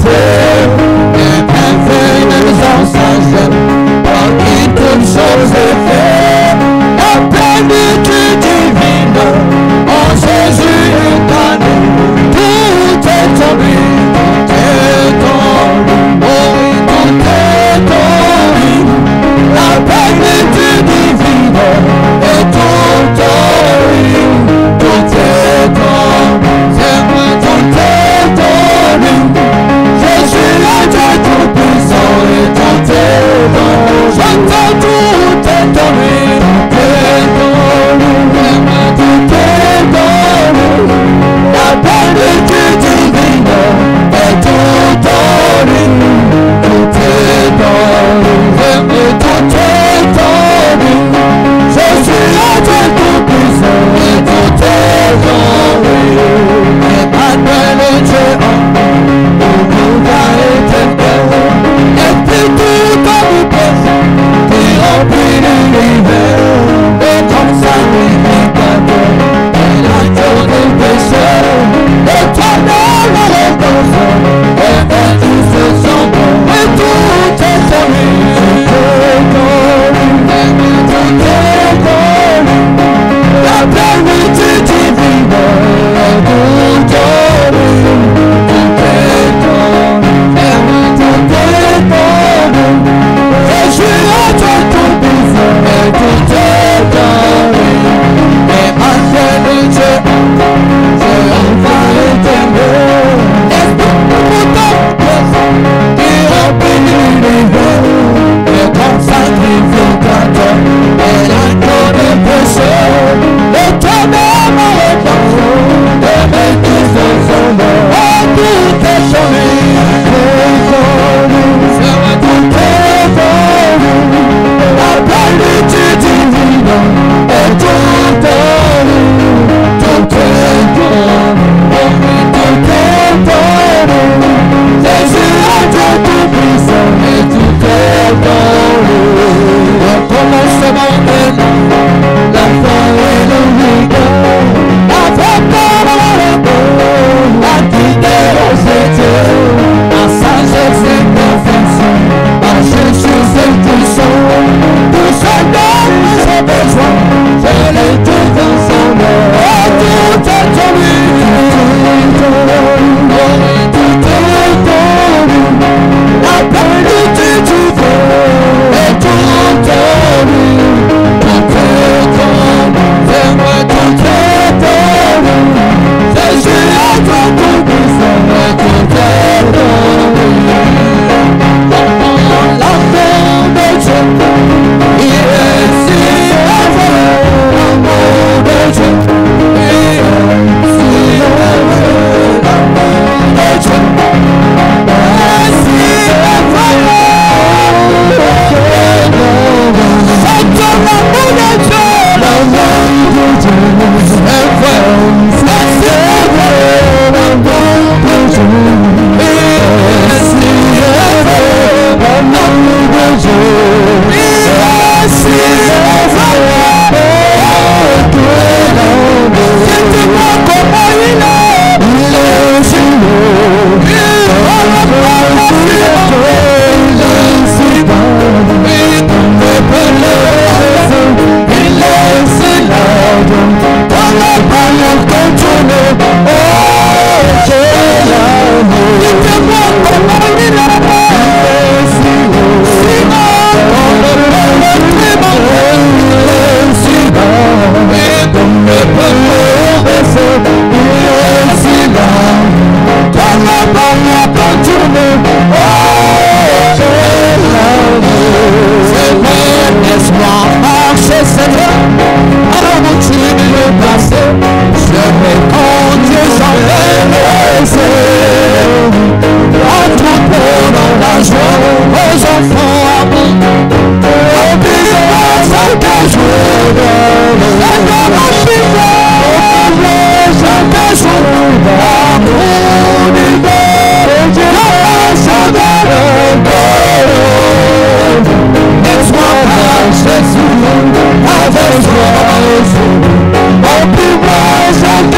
et bienvenue dans sa joie, par qui toutes choses est fait, la plénitude divine, en Jésus incarné, tout est en lui, tout est en lui, oh oui, tout est en lui, la plénitude divine, et tout en lui, tout est en lui, c'est moi, tout est en lui, je suis le Dieu tout-puissant et tout est en lui, j'entends tout est en lui, tout est en lui, c'est moi, tout est en lui, la plénitude divine et tout en lui, tout est en lui, c'est moi, tout est en lui, je suis le Dieu tout-puissant et tout est en lui, Emmanuel est Dieu en nous, nous va éternel, esprit tout omniprésent, qui remplit l'univers, et comme sacrificateur, et l'agneau des pécheurs, l'éternel en rédemption, et vaincu ce sang bon, et tout est en lui, tout est en lui, tout est en lui, la plénitude divine, et tout en lui, tout est en lui, tout est en lui, je suis le Dieu tout-puissant, et tout est en lui, Emmanuel est Dieu, Jéhovah éternel, esprit tout-puissant, qui remplit l'univers, et comme sacrificateur, et l'agneau des pécheurs, l'éternel en rédemption, et vaincu ce son nom, et tout est en lui, tout est en lui, tout est en lui, la plénitude divine, et tout en lui, tout est en lui, tout est en lui, Jésus est Dieu tout-puissant, et tout est en lui, le commencement est là, la fin et le week-end, la victoire et la bonne, la guidance est Dieu, la sagesse et perfection, à Jésus c'est puissant, tout ce dont j'ai besoin, je l'ai tout dans son nom, et tout est en lui, tout est en lui, la plénitude divine, et tout en lui, tout est en lui, c'est moi, tout est en lui, Jésus est Dieu tout-puissant, et tout est en lui, l'amour de Dieu, il est si élevé, l'amour de Dieu, il est si élevé, l'amour de Dieu, est si élevé, chante l'amour de Dieu, l'amour de Dieu, c'est vrai, c'est si élevé, l'amour de Dieu, il est si élevé, l'amour de Dieu, il est si élevé, dites-moi comment il est si beau, il est si bon, il ne peut le il est si large, dans la balance continue, oh, j'ai l'amour, dites-moi comment il est si haut, si bas, dans le il est si bas, et comme le peuple baissé, il est si large, dans la balance continue, oh, j'ai l'amour, c'est vrai, laisse-moi marcher, Seigneur, alors mon Dieu le passé, je vais compter sans laisser, entre dans la joie, aux enfants à mon, au bureau, chaque jour, chaque jour, amour du Dieu, laisse-moi marcher sous avec joie, au bureau, chaque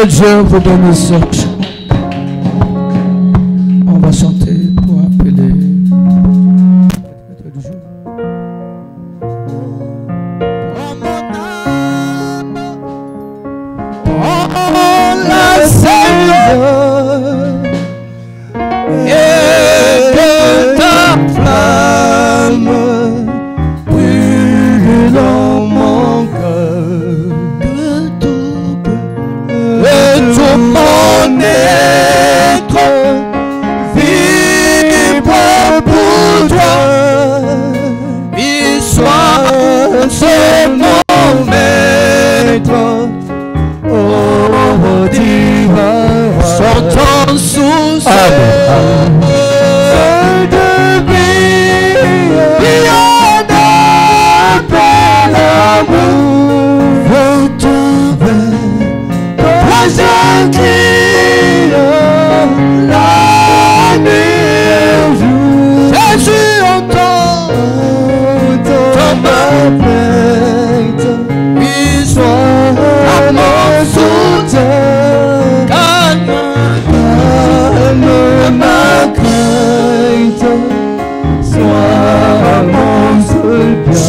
Dieu vous bénisse. On va chanter pour appeler.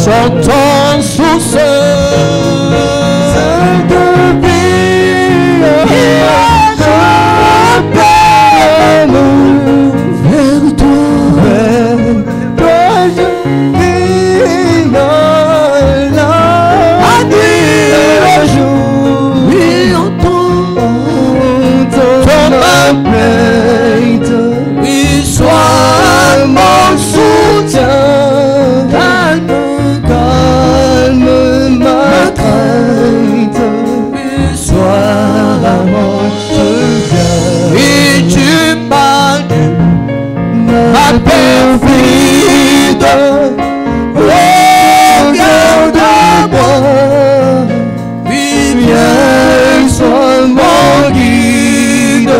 Chantons sous ce de vie, vers toi je vis la nuit et le jour. Oui, entends ma plainte, oui, sois mon soutien. Perfide, regarde-moi, oui, viens, sois mon guide,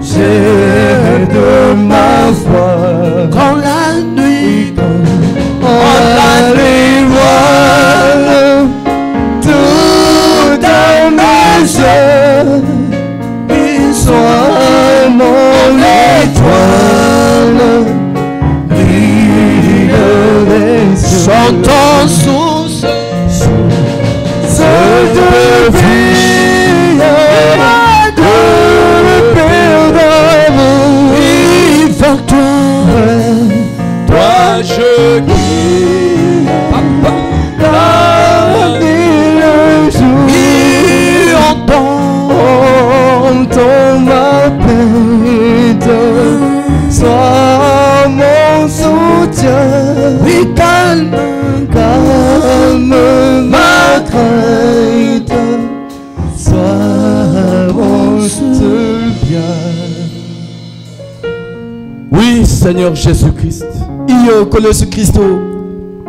j'ai de ma foi. Quand la nuit tombe, on les voile, tout à mes yeux, oui, sois mon étoile. Chantons sous ce de vie, de paix d'amour. Oui, vers toi je guide la nuit et le jour. Oui, entends ma plainte, sois mon soutien. Oui, calme ma crainte, sois mon seul bien. Oui, Seigneur Jésus-Christ,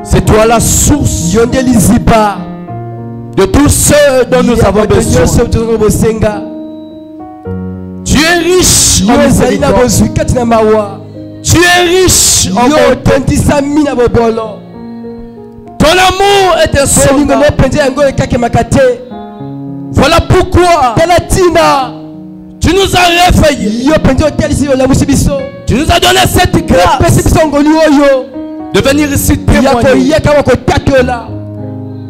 c'est toi la source de tous ceux dont nous avons besoin. Tu es riche en miséricorde. Tu es riche en bonté. Ton amour est insondable. Voilà pourquoi tu nous as réveillés. Tu nous as donné cette grâce de venir ici témoigner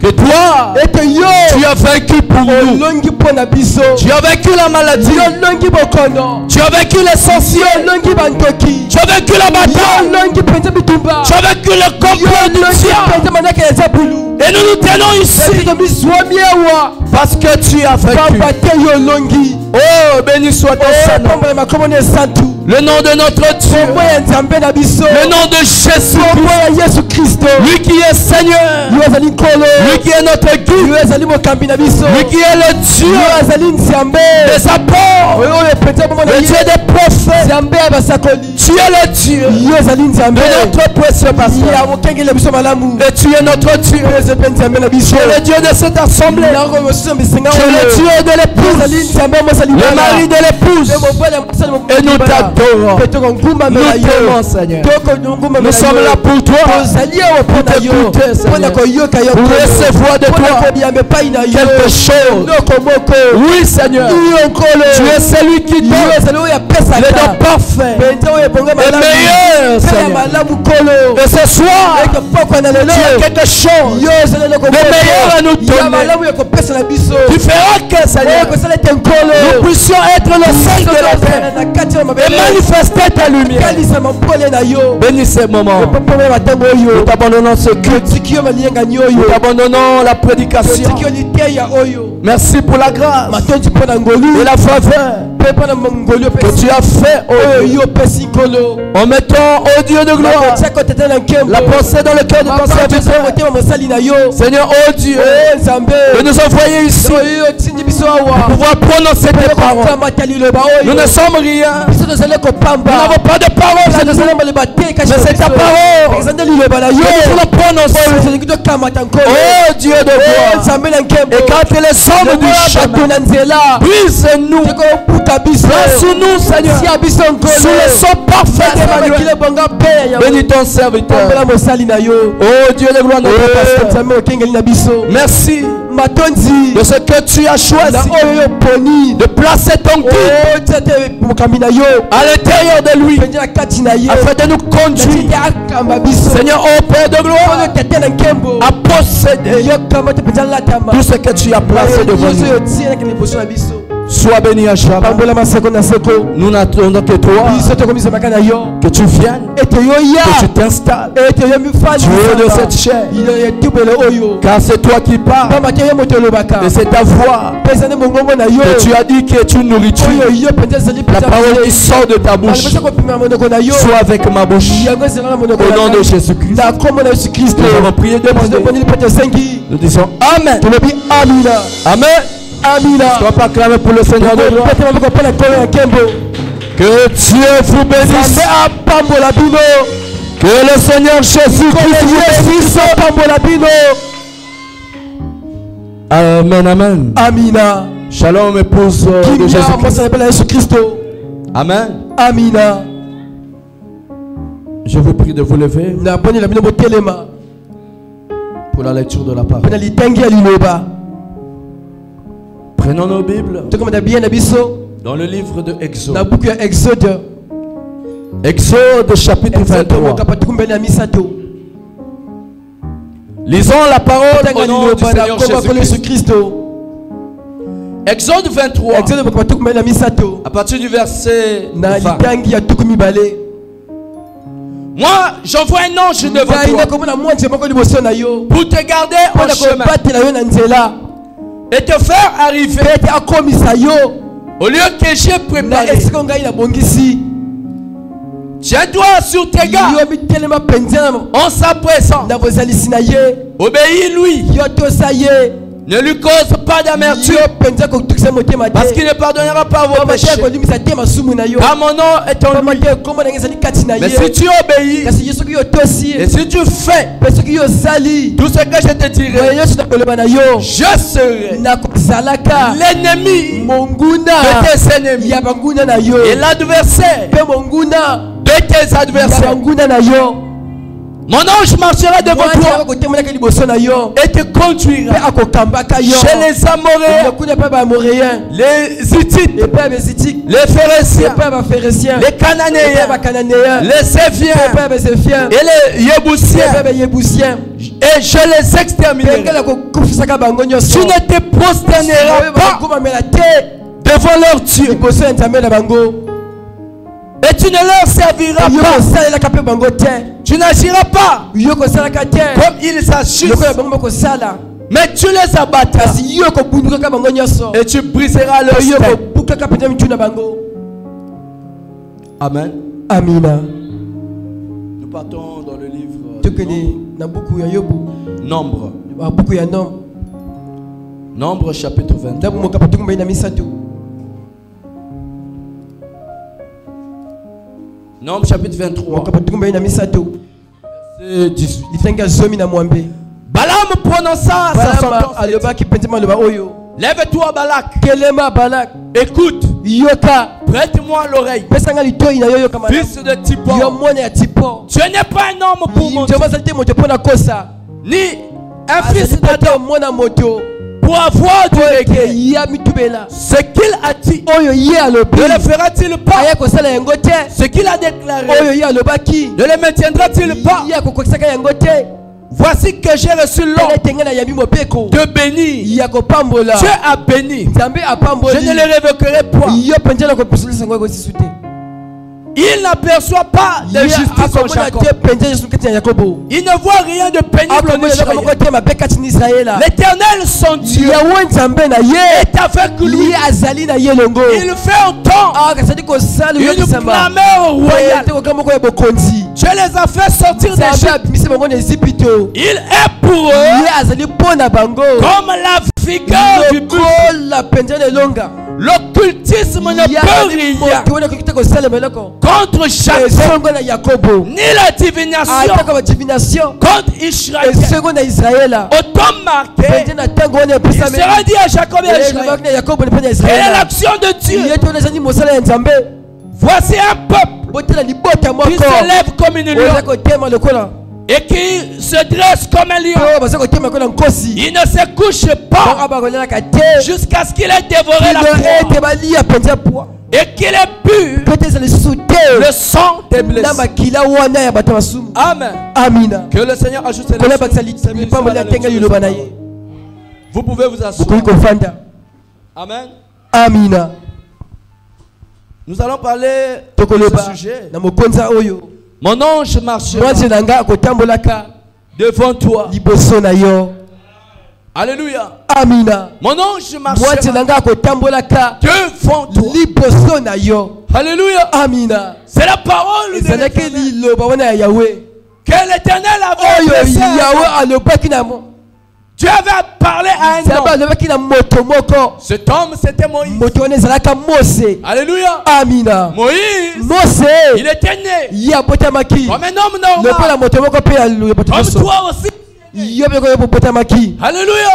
que toi, tu as vaincu pour nous. Tu as vaincu la maladie. Tu as vaincu les sorciers. Tu as vaincu la bataille. Tu as vaincu le complot du diable. Et nous nous tenons ici parce que tu as vaincu. Oh, béni soit ton Seigneur. Le nom de notre Dieu. Le nom de Jésus-Christ. Lui qui est Seigneur. Lui qui est notre guide. Lui qui est le Dieu des apôtres. Le Dieu des prophètes. Tu es le Dieu de notre précieux pasteur. Et tu es notre Dieu. Tu es le Dieu de cette assemblée. Tu es le Dieu de l'épouse, le mari de l'épouse. Et nous t'adorons. Nous t'aimons, Seigneur. Nous sommes là pour toi, pour t'écouter, Seigneur, pour recevoir de toi quelque chose. Oui, Seigneur. Tu es celui qui donne le don parfait et meilleur, Seigneur. Et ce soir, tu as quelque chose de meilleur à nous donner. Tu feras que, Seigneur, nous puissions être le sel de la terre et manifester ta lumière. Bénis ces moments. Nous t'abandonnons ce culte. Nous t'abandonnons la prédication. Merci pour la grâce et la faveur que tu as fait, oh Dieu, en mettant, oh Dieu de gloire, la pensée dans le cœur de ton serviteur. Seigneur, oh Dieu, de nous envoyer ici pour pouvoir prononcer tes paroles. Nous ne sommes rien. Nous n'avons pas de parole, mais c'est ta parole que nous voulons prononcer. Oh Dieu de gloire, et quand les hommes du chemin brise-nous, place-nous, Seigneur, sous le son parfait d'Emmanuel. Bénis ton serviteur. Oh Dieu de gloire, notre pasteur. Merci de ce que tu as choisi de placer ton guide à l'intérieur de lui afin de nous conduire, Seigneur, au Père de gloire, à posséder tout ce que tu as placé devant nous. Sois béni à jamais. Nous n'attendons que toi, que tu viennes, que tu t'installes. Tu es de cette chair, car c'est toi qui parles et c'est ta voix que tu as dit qui est une nourriture. La parole qui sort de ta bouche soit avec ma bouche. Au nom de Jésus-Christ, nous avons prié de nous disons Amen. Amen. Amina. Sois pas clamé pour le Seigneur de gloire. Que Dieu vous bénisse. Que le Seigneur Jésus-Christ vous bénisse. Amen, amen. Amina. Shalom, épouse de Jésus-Christ. Amen. Amina. Je vous prie de vous lever pour la lecture de la parole. Prenons nos Bibles dans le livre de Exode. Exode chapitre 23. Lisons la parole au nom du Seigneur Jésus-Christ. Exode 23. À partir du verset 20. Moi, j'envoie un ange devant toi pour te garder en chemin et te faire arriver au lieu que j'ai préparé. Tiens-toi sur tes gardes en sa présence. Obéis-lui. Ne lui cause pas d'amertume, parce qu'il ne pardonnera pas vos péchés. Car mon nom est en lui. Mais si tu obéis et si tu fais tout ce que je te dirai, je serai l'ennemi de tes ennemis et l'adversaire de tes adversaires. Mon ange marchera devant toi et te conduira chez les Amoréens, les Hittites, les Phéréciens, les Cananéens, les Séviens et les Yébousiens. Et je les exterminerai. Tu ne te prosterneras pas devant leur Dieu. Et tu ne leur serviras pas. Tu n'agiras pas comme ils agissent. Mais tu les abattras. Et tu briseras leur stein. Amen. Amina. Nous partons dans le livre Nombre. Nombre chapitre 22. Nombre chapitre 23. Verset 18. Balaam prononça sa sentence. Lève-toi, Balak. Écoute. Prête-moi l'oreille. Fils de Tipor. Tu n'es pas un homme pour mentir, ni un fils d'Adam pour avoir du regret. Ce qu'il a dit, ne le fera-t-il pas? Ce qu'il a déclaré, ne le maintiendra-t-il pas? Voici que j'ai reçu l'ordre de bénir. Dieu a béni. Je ne le révoquerai pas. Il n'aperçoit pas de justice en Jacob. Il ne voit rien de pénible en Israël. L'Éternel, son Dieu, est avec lui. Il fait entendre une clameur royale. Dieu les a fait sortir d'Égypte. Il est pour eux comme la vigueur du buffle. L'occultisme ne peut rien contre Jacob, ni la divination contre Israël. Au temps marqué, il sera dit à Jacob et à Israël, quelle est l'action de Dieu? Voici un peuple qui se lève comme une lion et qui se dresse comme un lion. Il ne se couche pas jusqu'à ce qu'il ait dévoré la proie et qu'il ait bu le sang des blessés. Amen. Que le Seigneur ajoute ses leçons. Vous pouvez vous asseoir. Amen. Nous allons parler de ce sujet. Mon ange marchera devant toi. Alléluia. Mon ange marchera devant toi. Alléluia. C'est la parole de l'Éternel que l'Éternel avait adressée. Dieu avait parlé à un homme. Cet homme, c'était Moïse. Alléluia. Moïse, il était né comme un homme normal. Comme toi aussi. Alléluia.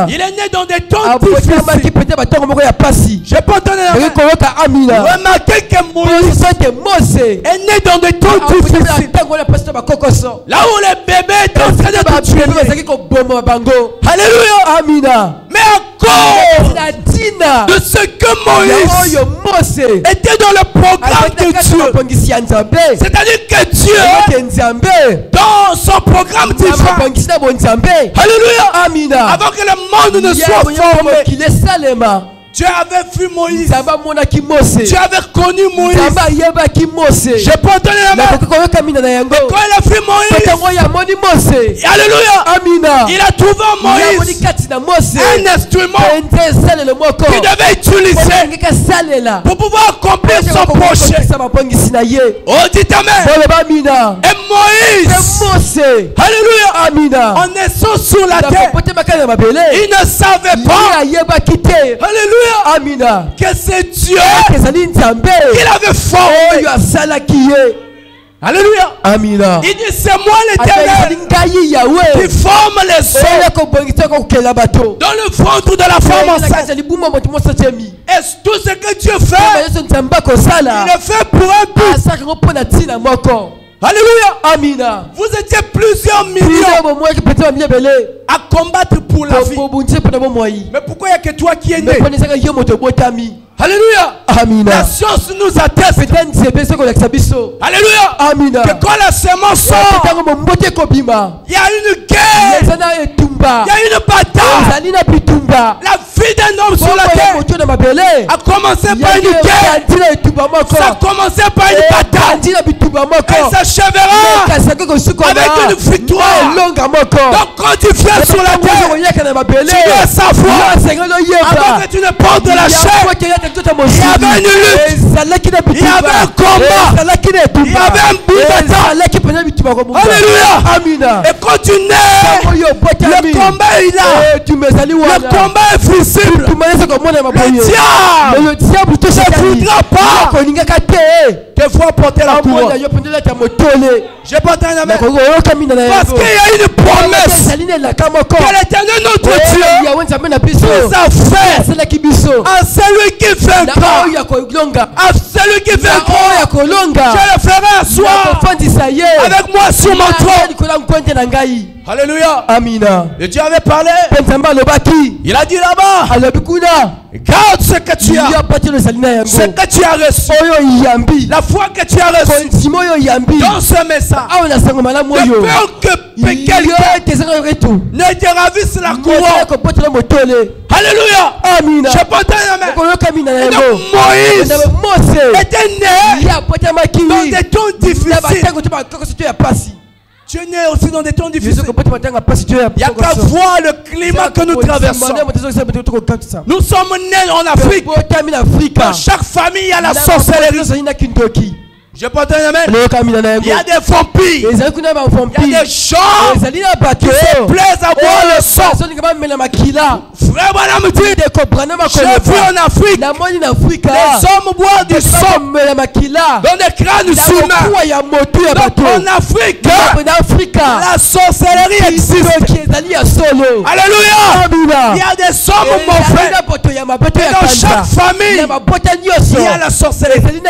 Il est né dans des temps difficiles. Je peux entendre remarquer que Moïse est né dans des temps difficiles. Là où les bébés étaient en train de tuer. Alléluia. Mais à cause de ce que Moïse était dans le programme de Dieu, c'est-à-dire que Dieu, dans son programme divin, alléluia, avant que le monde ne soit formé, Dieu avait vu Moïse. Dieu avait connu Moïse. Je peux entendre la main. Et quand il a vu Moïse, alléluia, il a trouvé en Moïse un instrument qu'il devait utiliser pour pouvoir accomplir son projet. Oh, dites amen. Et Moïse, alléluia, en naissant sur la terre, il ne savait pas, alléluia, que c'est Dieu qu'il avait formé. Alléluia. Il dit c'est moi l'Éternel qui forme les hommes dans le ventre de la femme enceinte. Et tout ce que Dieu fait, il le fait pour un but. Alléluia. Vous étiez plusieurs millions à combattre pour la vie. Mais pourquoi il n'y a que toi qui es né? Alléluia. La science nous atteste. Alléluia. Que quand la semence sort, il y a une guerre. Il y a une bataille. La vie d'un homme sur la terre a commencé par une guerre. Ça a commencé par une bataille. Et ça s'achèvera avec une victoire. Donc quand tu viens sur la terre, tu dois savoir, avant que tu ne portes de la chair, il y avait une lutte, il y avait un combat, il y avait un but bataille. Alléluia. Et quand tu nais, le combat est là. Le combat est visible. Le diable ne voudra pas que devoir porter la couronne. Je peux entendre amen. Parce qu'il y a une promesse que l'Éternel notre Dieu nous a fait à celui qui vaincra. À celui qui vaincra, je le ferai asseoir avec moi sur mon trône. Alléluia. Amina. Et Dieu avait parlé. Il a dit là-bas, garde ce que tu as. Ce que tu as reçu. La foi que tu as reçue. Dans ce message. De peur que quelqu'un ne te ravisse la couronne. Alléluia. Amina. Je peux entendre. Moïse était né dans des temps difficiles. Tu es né aussi dans des temps difficiles. Il n'y a qu'à voir le climat que nous traversons. Nous sommes nés en Afrique. Dans chaque famille, il y a la sorcellerie. Je peux entendre amen. Il y a des vampires. Il y a des gens qui se plaisent à boire le sang. Frère Branham dit, j'ai vu en Afrique, les hommes boivent du sang dans des crânes humains. Donc en Afrique, la sorcellerie existe. Alléluia. Il y a des hommes mauvais. Et dans chaque famille, il y a la sorcellerie.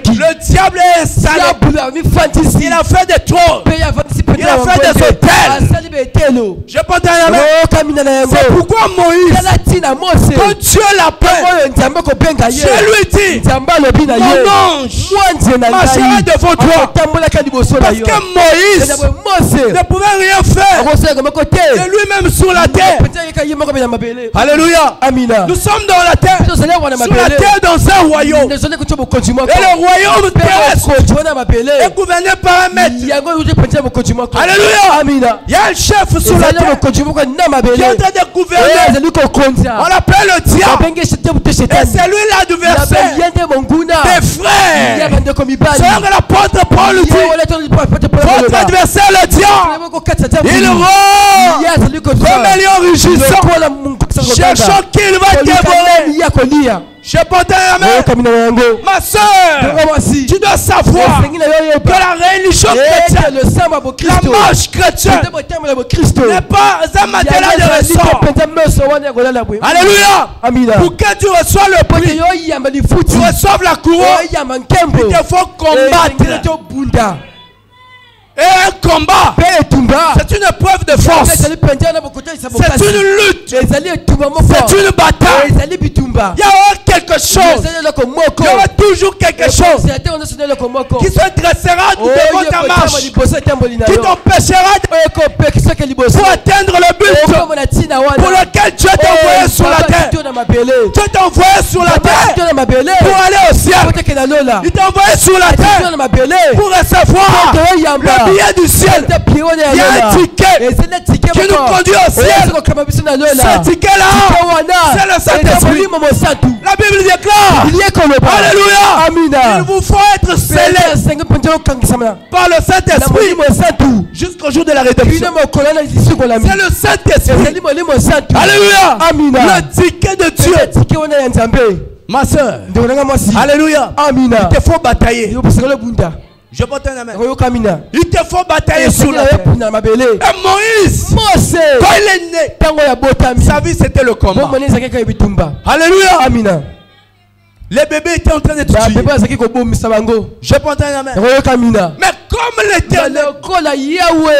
Le diable est installé. Il a fait des trônes. Il a fait des hôtels. Je peux t'en. C'est pourquoi Moïse, quand Dieu l'appelle, Dieu lui dit, mon ange marchera devant toi. Parce que Moïse ne pouvait rien faire de lui-même sur la terre. Alléluia. Nous sommes dans la terre. Sur la terre dans un royaume. Et le royaume terrestre est gouverné par un maître. Alléluia. Il y a un chef sur la terre qui est en train de gouverner. On l'appelle le diable. Et c'est lui l'adversaire des frères. C'est que l'apôtre Paul dit, votre adversaire le diable, il rôde comme un lion rugissant, cherchant qu'il va dévorer. Je porte la main. Ma soeur, tu dois savoir que la religion chrétienne, la marche chrétienne n'est pas un matériel de ressort. Alléluia. Pour que tu reçoives le prix, tu reçoives la couronne, il te faut combattre. Et un combat, c'est une épreuve de force. C'est une lutte. C'est une bataille. Il y a quelque chose. Il y aura toujours quelque chose qui se dressera devant ta marche, qui t'empêchera pour atteindre le but pour lequel Dieu t'a envoyé sur la terre. Dieu t'a envoyé sur la terre pour aller au ciel. Il t'a envoyé sur la terre pour recevoir le billet du ciel. Il y a un ticket qui nous conduit au ciel. Ce ticket-là, c'est le Saint-Esprit. La Bible déclare, alléluia, il vous faut être scellé par le Saint-Esprit jusqu'au jour de la rédemption. C'est le Saint-Esprit. Alléluia. Le ticket de Dieu. Ma soeur, alléluia, il te faut batailler. Je peux t'en. Il te faut batailler sur la terre. Et Moïse, quand il est né, sa vie c'était le combat. Alléluia. Les bébés étaient en train de tuer. Je peux entendre. Mais comme l'Éternel,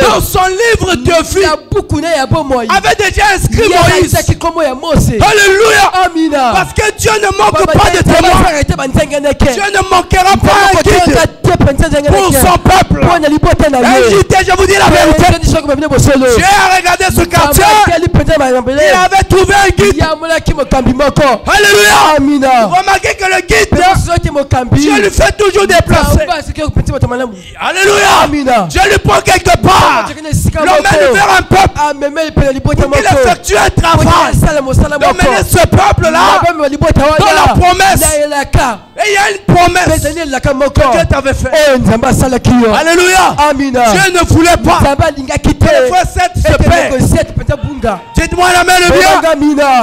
dans son livre de vie, avait déjà inscrit Moïse. Alléluia. Parce que Dieu ne manque pas de témoins. Dieu ne manquera pas un guide pour son peuple. Et je vous dis la vérité. Dieu a regardé ce quartier. Il avait trouvé un guide. Alléluia. Remarquez que le guide, Dieu lui fait toujours déplacer. Alléluia. Dieu lui prend quelque part. L'emmène vers un peuple pour qu'il effectue un travail. D'emmener ce peuple-là dans la promesse. Et Et il y a une promesse que Dieu t'avait faite. Alléluia. Dieu ne voulait pas que le frère Seth se perde. Dites-moi la main le bien.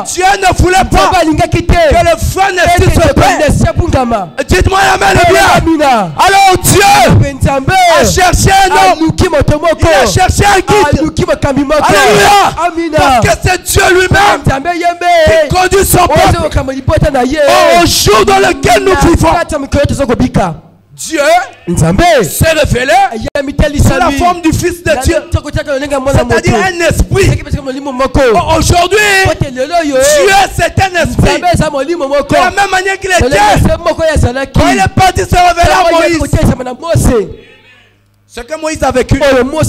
Dieu ne voulait pas que le frère Nessie se perde. Dites-moi la main le bien. Alors Dieu a cherché un homme. Il a cherché un guide. Alléluia. Parce que c'est Dieu lui-même qui conduit son peuple au jour dans lequel nous vivons. Dieu s'est révélé sous la forme du Fils de Dieu, c'est-à-dire un esprit. Aujourd'hui, Dieu c'est un esprit. De la même manière qu'il était quand il est parti se révéler à Moïse. Ce que Moïse a vécu, nous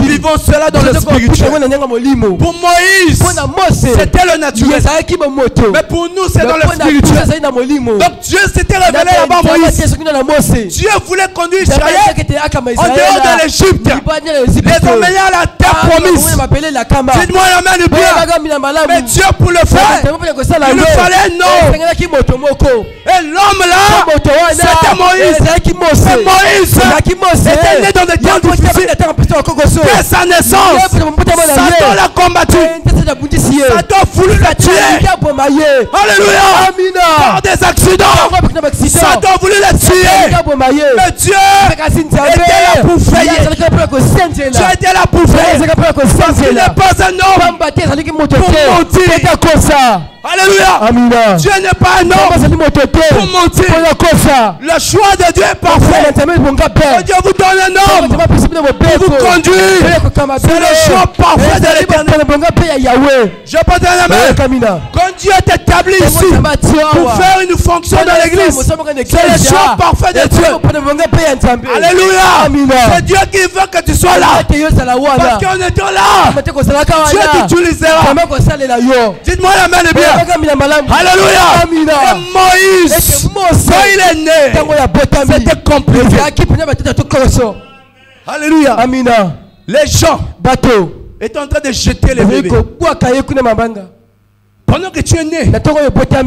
vivons cela dans le spirituel. Pour Moïse, c'était le naturel. Mais pour nous, c'est dans le spirituel. Donc Dieu s'était révélé là-bas à Moïse. Dieu voulait conduire Israël en dehors de l'Égypte. Les emmener à la terre promise. Dites-moi la main du bien. Mais Dieu pour le faire, il lui fallait un homme. Et l'homme là, c'était Moïse. Moïse était né dans des temps difficiles. Dès sa naissance, Satan l'a combattu. Satan voulu le tuer. Alléluia. Par des accidents, Satan voulu le tuer. Mais Dieu était là pour veiller. Dieu était là pour veiller. Parce qu'il n'est pas un homme pour mentir. Alléluia. Dieu n'est pas un homme pour mentir. Le choix de Dieu est parfait. Dieu vous donne un homme pour vous conduire. C'est le choix parfait de l'Éternel. Je peux donner la main. Quand Dieu t'établit ici pour faire une fonction dans l'église, c'est le choix parfait de Dieu. Alléluia. C'est Dieu qui veut que tu sois là. Parce qu'en étant là, Dieu t'utilisera. Dites-moi la main de bien. Alléluia. Et Moïse, quand il est né, c'était compliqué. Alléluia. Les gens étaient en train de jeter les bébés. Pendant que tu es né, il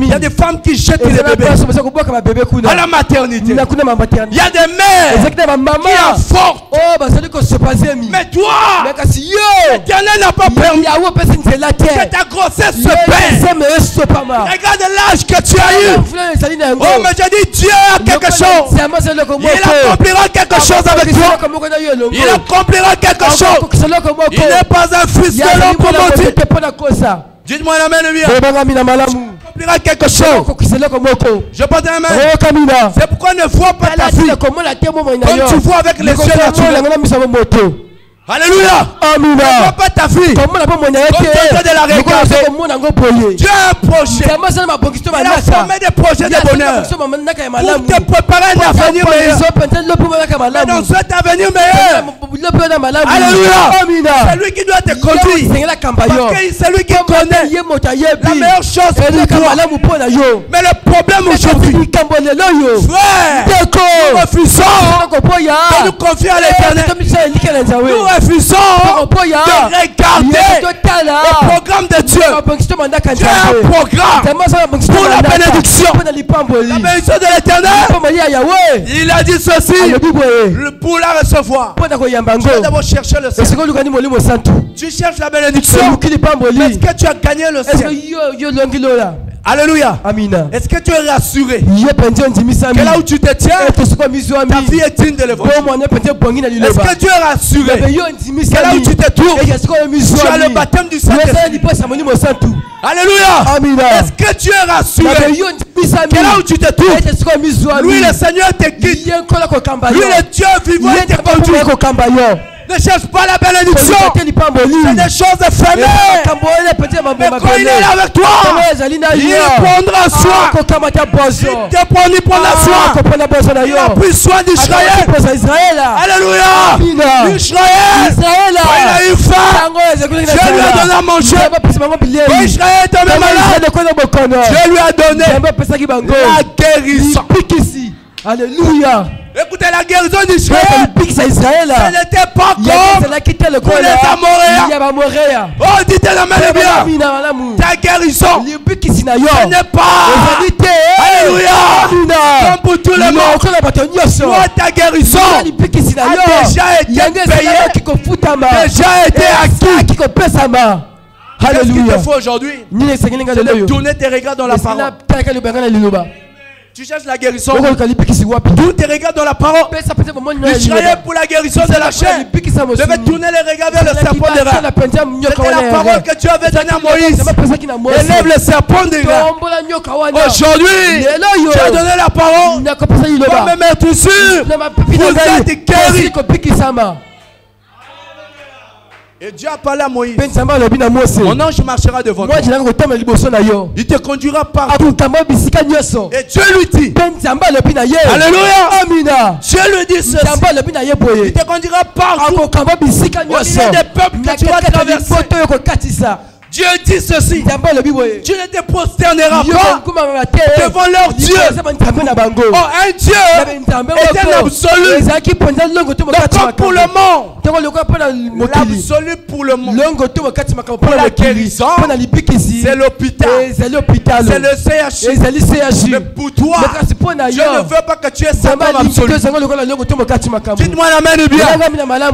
y a des femmes qui jettent les bébés à la maternité. Il y a des mères qui avortent. Mais toi, l'Éternel n'a pas permis que ta grossesse se perde. Regarde l'âge que tu as eu. Oh, mais j'ai dit, Dieu a quelque chose. Il accomplira quelque chose avec toi. Il accomplira quelque chose. Il n'est pas un fils de l'homme pour mentir. Dites-moi la main de bien. Il accomplira quelque chose. Je porte la main. C'est pourquoi ne vois pas ta fille comme tu vois avec les yeux naturels. Alléluia. Ne vois pas ta fille comme tu es en train de la regarder. Dieu a un projet. Il a formé des projets de bonheur pour te préparer un avenir meilleur. Mais dans cet avenir meilleur, alléluia, c'est lui qui doit te conduire. Parce que c'est lui qui connaît la meilleure chose pour toi. Mais le problème aujourd'hui, frère, nous refusons de nous confier à l'Éternel. Nous refusons de regarder le programme de Dieu. Dieu a un programme pour la bénédiction. La bénédiction de l'Éternel. Il a dit ceci. Pour la recevoir, tu dois d'abord chercher le ciel. Tu cherches la bénédiction. Est-ce que tu as gagné le ciel? Alléluia. Est-ce que tu es rassuré que là où tu te tiens, ta vie est digne de l'évangile? Est-ce que tu es rassuré que là où tu te trouves, tu as le baptême du Saint-Esprit? Alléluia. Est-ce que tu es rassuré que là où tu te trouves, lui le Seigneur te guide, lui le Dieu vivant te conduit? Ne cherche pas la bénédiction. C'est des choses éphémères. Mais quand il est là avec toi, il prendra soin. Il prendra soin. Il a pris soin d'Israël. Alléluia. Israël, quand il a eu faim, Dieu lui a donné à manger. Quand Israël est tombé malade, Dieu lui a donné la guérison. Alléluia. Écoutez, la guérison d'Israël, ce n'était pas comme pour les Amoréens. Oh, dites la main bien. Ta guérison, ce n'est pas, alléluia, comme pour tout le monde. Toi, ta guérison a déjà été payée, déjà été acquis. Qu'est-ce qu'il te faut aujourd'hui? C'est de tourner tes regards dans la parole. Tu cherches la guérison. Tourne tes regards dans la parole. Israël pour la guérison de la chair devait tourner les regards vers le serpent de Ra. C'était la parole que Dieu avait donnée à Moïse. Élève le serpent de Ra. Aujourd'hui, tu as donné la parole. Va me mettre sûr. Vous êtes guéris. Et Dieu a parlé à Moïse. Mon ange marchera devant toi. Il te conduira partout. Et Dieu lui dit. Alléluia. Dieu lui dit ceci. Il te conduira partout. Il y a des peuples que tu vas traverser. Dieu dit ceci. Tu ne te prosterneras pas devant leur Dieu. Oh, un Dieu est un absolu. D'accord pour le monde. L'absolu pour le monde. Pour la guérison, c'est l'hôpital. C'est le CHU. Mais pour toi, Dieu ne veut pas que tu aies ça comme absolu. Dites-moi la main de bien.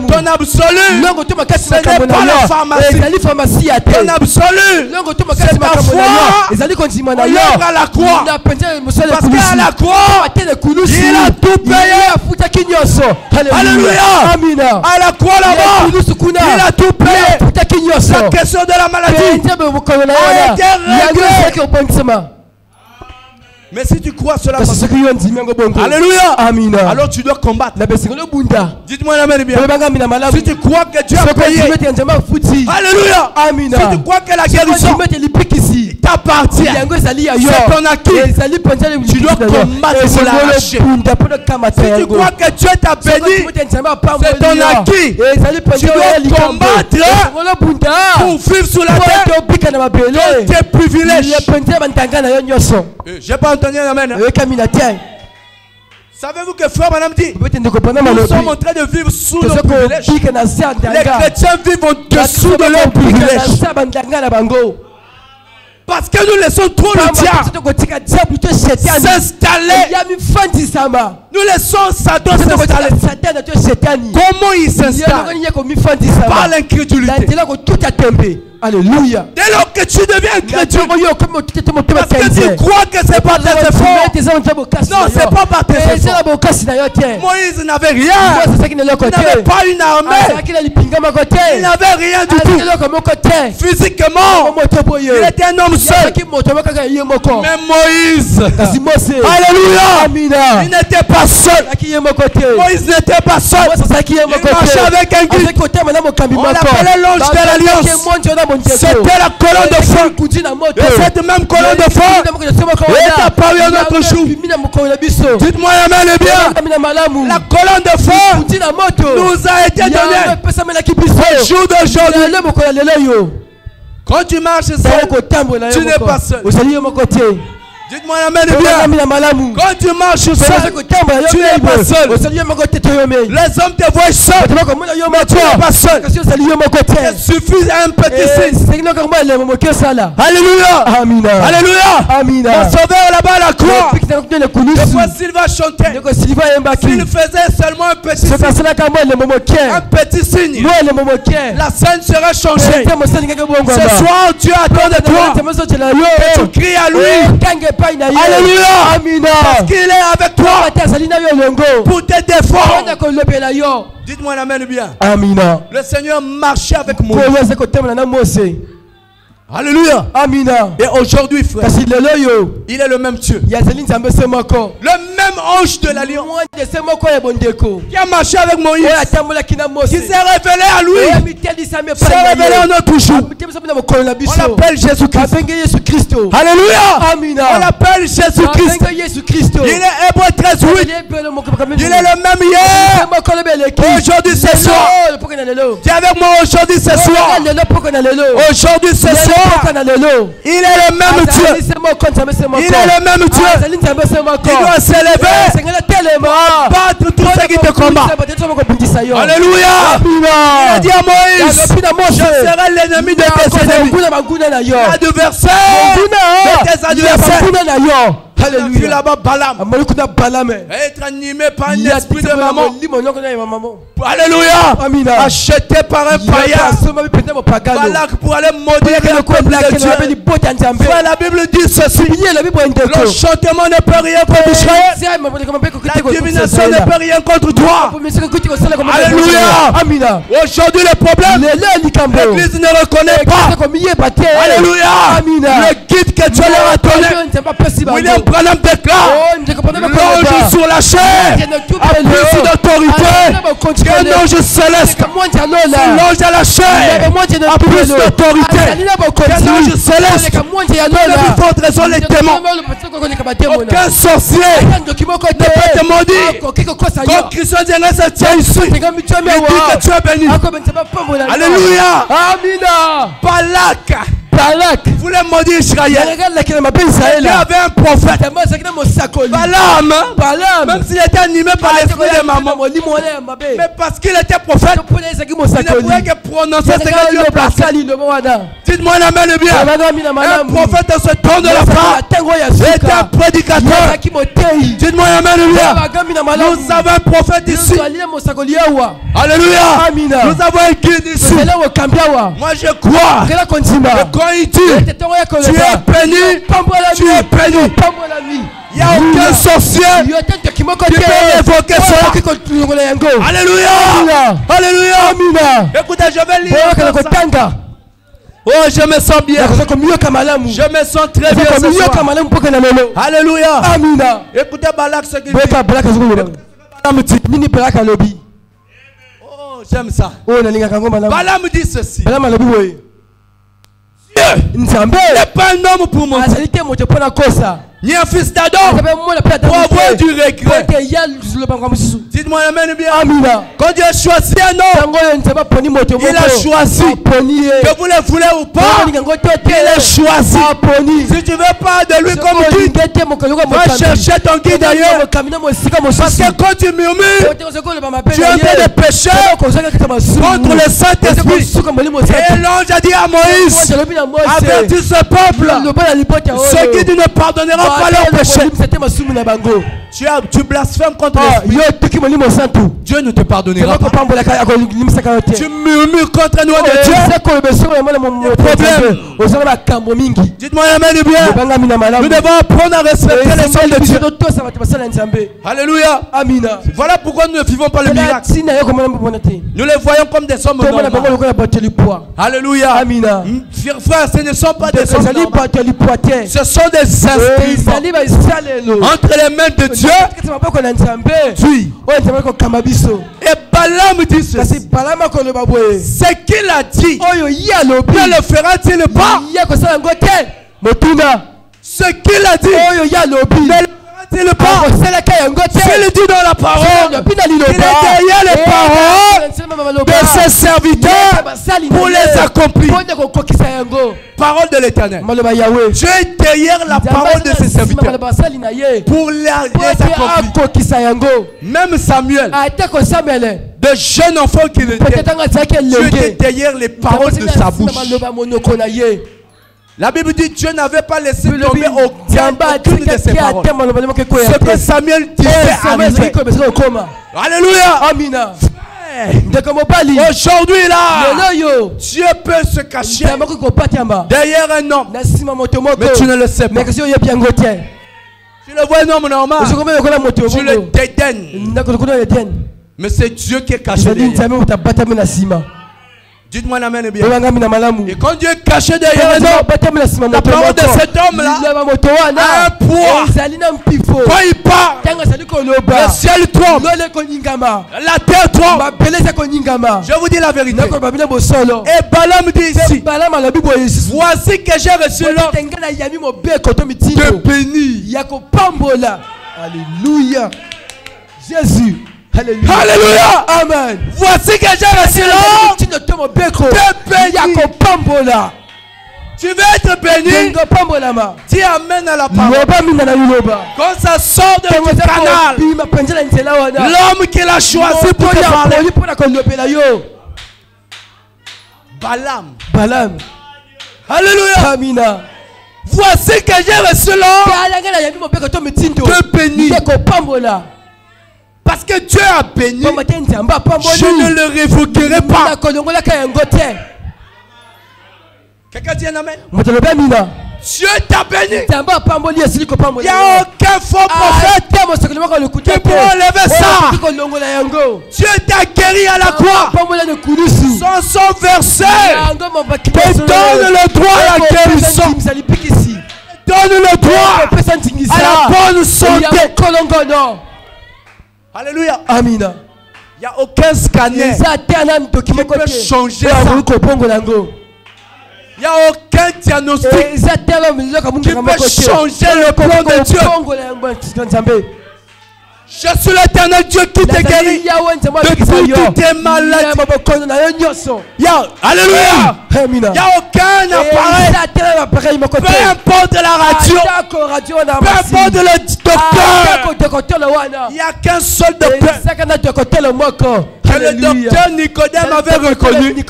Ton absolu, ce n'est pas la pharmacie. Ton absolu, c'est ta foi. On l'œuvre à la croix. Parce qu'à la croix, il a tout payé. Alléluia. À la croix là-bas, il a tout payé. La question de la maladie a été réglée. Mais si tu crois cela, alléluia, alors tu dois combattre. Dites-moi la main bien. Si tu crois que Dieu a payé, alléluia, si tu crois que la guérison t'appartient, c'est ton acquis, tu dois combattre pour l'arracher. Si tu crois que Dieu t'a béni, c'est ton acquis, tu dois combattre pour vivre sous la terre. Tes privilèges. J'ai pas entendu l'amen. Savez-vous que frère Madame dit, nous sommes en train de vivre sous nos privilèges. Les chrétiens vivent au-dessous de leurs privilèges. Parce que nous laissons trop le diable s'installer. Nous laissons Satan s'installer. Comment il s'installe? Par l'incrédulité. Alléluia. Dès lors que tu deviens chrétien, parce que tu crois que c'est pas tes efforts. Non, c'est pas par tes efforts. Moïse n'avait rien. Il n'avait pas une armée. Il n'avait rien du tout. Physiquement, il était un homme seul. Mais Moïse, alléluia, il n'était pas seul. Moïse n'était pas seul. Il marchait avec un guide. On l'appelait l'ange de l'alliance. C'était la colonne de feu. Et cette même colonne de feu est apparue un autre jour. Dites-moi amen et bien. La colonne de feu nous a été donnée au jour d'aujourd'hui. Quand tu marches seul, tu n'es pas seul. Dites-moi la main de bien. Quand tu marches seul, tu n'es pas seul. Les hommes te voient seul, mais tu n'es pas seul. Il suffit un petit signe. Alléluia. Alléluia. Mon sauveur là-bas à la croix. Des fois s'il va chanter, s'il faisait seulement un petit signe, la scène sera changée. Ce soir, Dieu attend de toi que tu cries à lui. Alléluia. Parce qu'il est avec toi pour te défendre. Dites-moi la main bien. Le Seigneur marchait avec moi. Alléluia. Et aujourd'hui, frère, il est le même Dieu. Le même ange de l'alliance qui a marché avec Moïse, qui s'est révélé à lui, s'est révélé en notre jour. On l'appelle Jésus-Christ. Alléluia. On l'appelle Jésus-Christ. Il est Hébreu 13 aujourd'hui. Il est le même hier. Aujourd'hui, ce soir. Dis avec moi aujourd'hui, ce soir. Aujourd'hui, ce soir. Il est le même Dieu. Il est le même Dieu. Il doit s'élever. Battre tout ce qui te combat. Alléluia. Il a dit à Moïse, je serai l'ennemi de tes ennemis. L'adversaire de tes adversaires. Alléluia. Là-bas, Balaam. Être animé par un esprit de maman. Alléluia. Acheté par un païen. Balak pour aller maudire le peuple de Dieu. Frère, la Bible dit ceci. L'enchantement ne peut rien contre Israël. La divination ne peut rien contre toi. Alléluia. Aujourd'hui, le problème, l'Église ne reconnaît pas. Alléluia. Le guide que Dieu leur a donné. William Branham déclare, l'ange sur la chair a plus d'autorité qu'un ange céleste. L'ange à la chair a plus d'autorité qu'un ange céleste. La plus forte raison, les démons. Aucun sorcier ne peut te maudire. Quand Christian dirait ça tient ici, il dit que tu es béni. Alléluia. Balak voulait maudire Israël. Il y avait un prophète. Balaam, même s'il était animé par l'esprit de maman, mais parce qu'il était prophète, il ne pouvait que prononcer ce que Dieu plaçait. Dites-moi l'amen le bien. Un prophètre dans ce temps de la femme était un prédicateur. Dites-moi l'amen le bien. Nous avons un prophète ici. Alléluia. Nous avons un guide ici. Moi je crois. Quand il dit, tu es béni, tu es béni. Il n'y a aucun sorcier qui peut évoquer cela. Alléluia. Alléluia. Écoutez, je vais lire ça. Oh, je me sens bien. Je me sens très bien ce soir. Alléluia. Écoutez Balak ce qu'il dit. Oh, j'aime ça. Balaam dit ceci. Dieu n'est pas un homme pour mentir, ni un fils d'Adam pour avoir du regret. Dites-moi amen bien. Quand Dieu a choisi un homme, il a choisi. Que vous le voulez ou pas, il a choisi. Si tu ne veux pas de lui comme guide, va chercher ton guide ailleurs. Parce que quand tu murmures, tu es en train de pécher contre le Saint-Esprit. Et l'ange a dit à Moïse, avertis ce peuple, ce guide ne pardonnera pas leur péché. Tu blasphèmes contre l'Esprit. Dieu ne te pardonnera pas. Tu murmures contre nous de Dieu. Problème. Dites-moi amen bien. Nous devons apprendre à respecter les hommes de Dieu. Alléluia. Voilà pourquoi nous ne vivons pas le miracle. Nous les voyons comme des hommes normaux. Alléluia. Frère, ce ne sont pas des hommes normaux. Ce sont des instruments entre les mains de Dieu. Et Balaam dit ceci. Ce qu'il a dit, ne le fera-t-il pas? Ce qu'il a dit, ne le fera-t-il pas? S'il dit dans la parole, il est derrière les paroles de ses serviteurs pour les accomplir. Parole de l'Éternel. Dieu est derrière la parole de ses serviteurs pour les accomplir. Même Samuel, de jeune enfant qu'il était, Dieu était derrière les paroles de sa bouche. La Bible dit que Dieu n'avait pas laissé tomber aucune de ses paroles. Ce que Samuel disait arrivait. Alléluia. Aujourd'hui là, Dieu peut se cacher derrière un homme, mais tu ne le sais pas. Tu le vois un homme normal, tu le dédaignes, mais c'est Dieu qui est caché derrière. Dites-moi l'amen bien. Et quand Dieu est caché derrière un homme, la parole de cet homme-là a un poids. Quand il part, le ciel tremble, la terre tremble. Je vous dis la vérité. Et Balaam dit ici, voici que j'ai reçu l'ordre de bénir. Alléluia. Jésus. Alléluia. Alléluia. Amen. Voici que j'ai reçu l'or. Tu ne te m'en béco. T'es béni. Yakopambola. Tu veux être béni. Dis amen à la parole. Quand ça sort de ton canal, l'homme qu'il a choisi pour te parler. Balaam. Alléluia. Amina. Voici que j'ai reçu l'or. Te béni. Parce que Dieu a béni, je ne le révoquerai pas. Quelqu'un dit un amen. Dieu t'a béni. Il n'y a aucun faux prophète qui pourra enlever ça. Dieu t'a guéri à la croix. Son sang versé te donne le droit à la guérison. Donne le droit à la bonne santé. Alléluia. Amina. Il n'y a aucun scanner qui peut changer ça. Il n'y a aucun diagnostic qui peut changer le plan de Dieu. Je suis l'Éternel Dieu qui te guérit de toutes tes maladies. Alléluia. Il n'y a aucun appareil. Peu importe la radio. Peu importe le docteur. Il n'y a qu'un seul docteur que le docteur Nicodème avait reconnu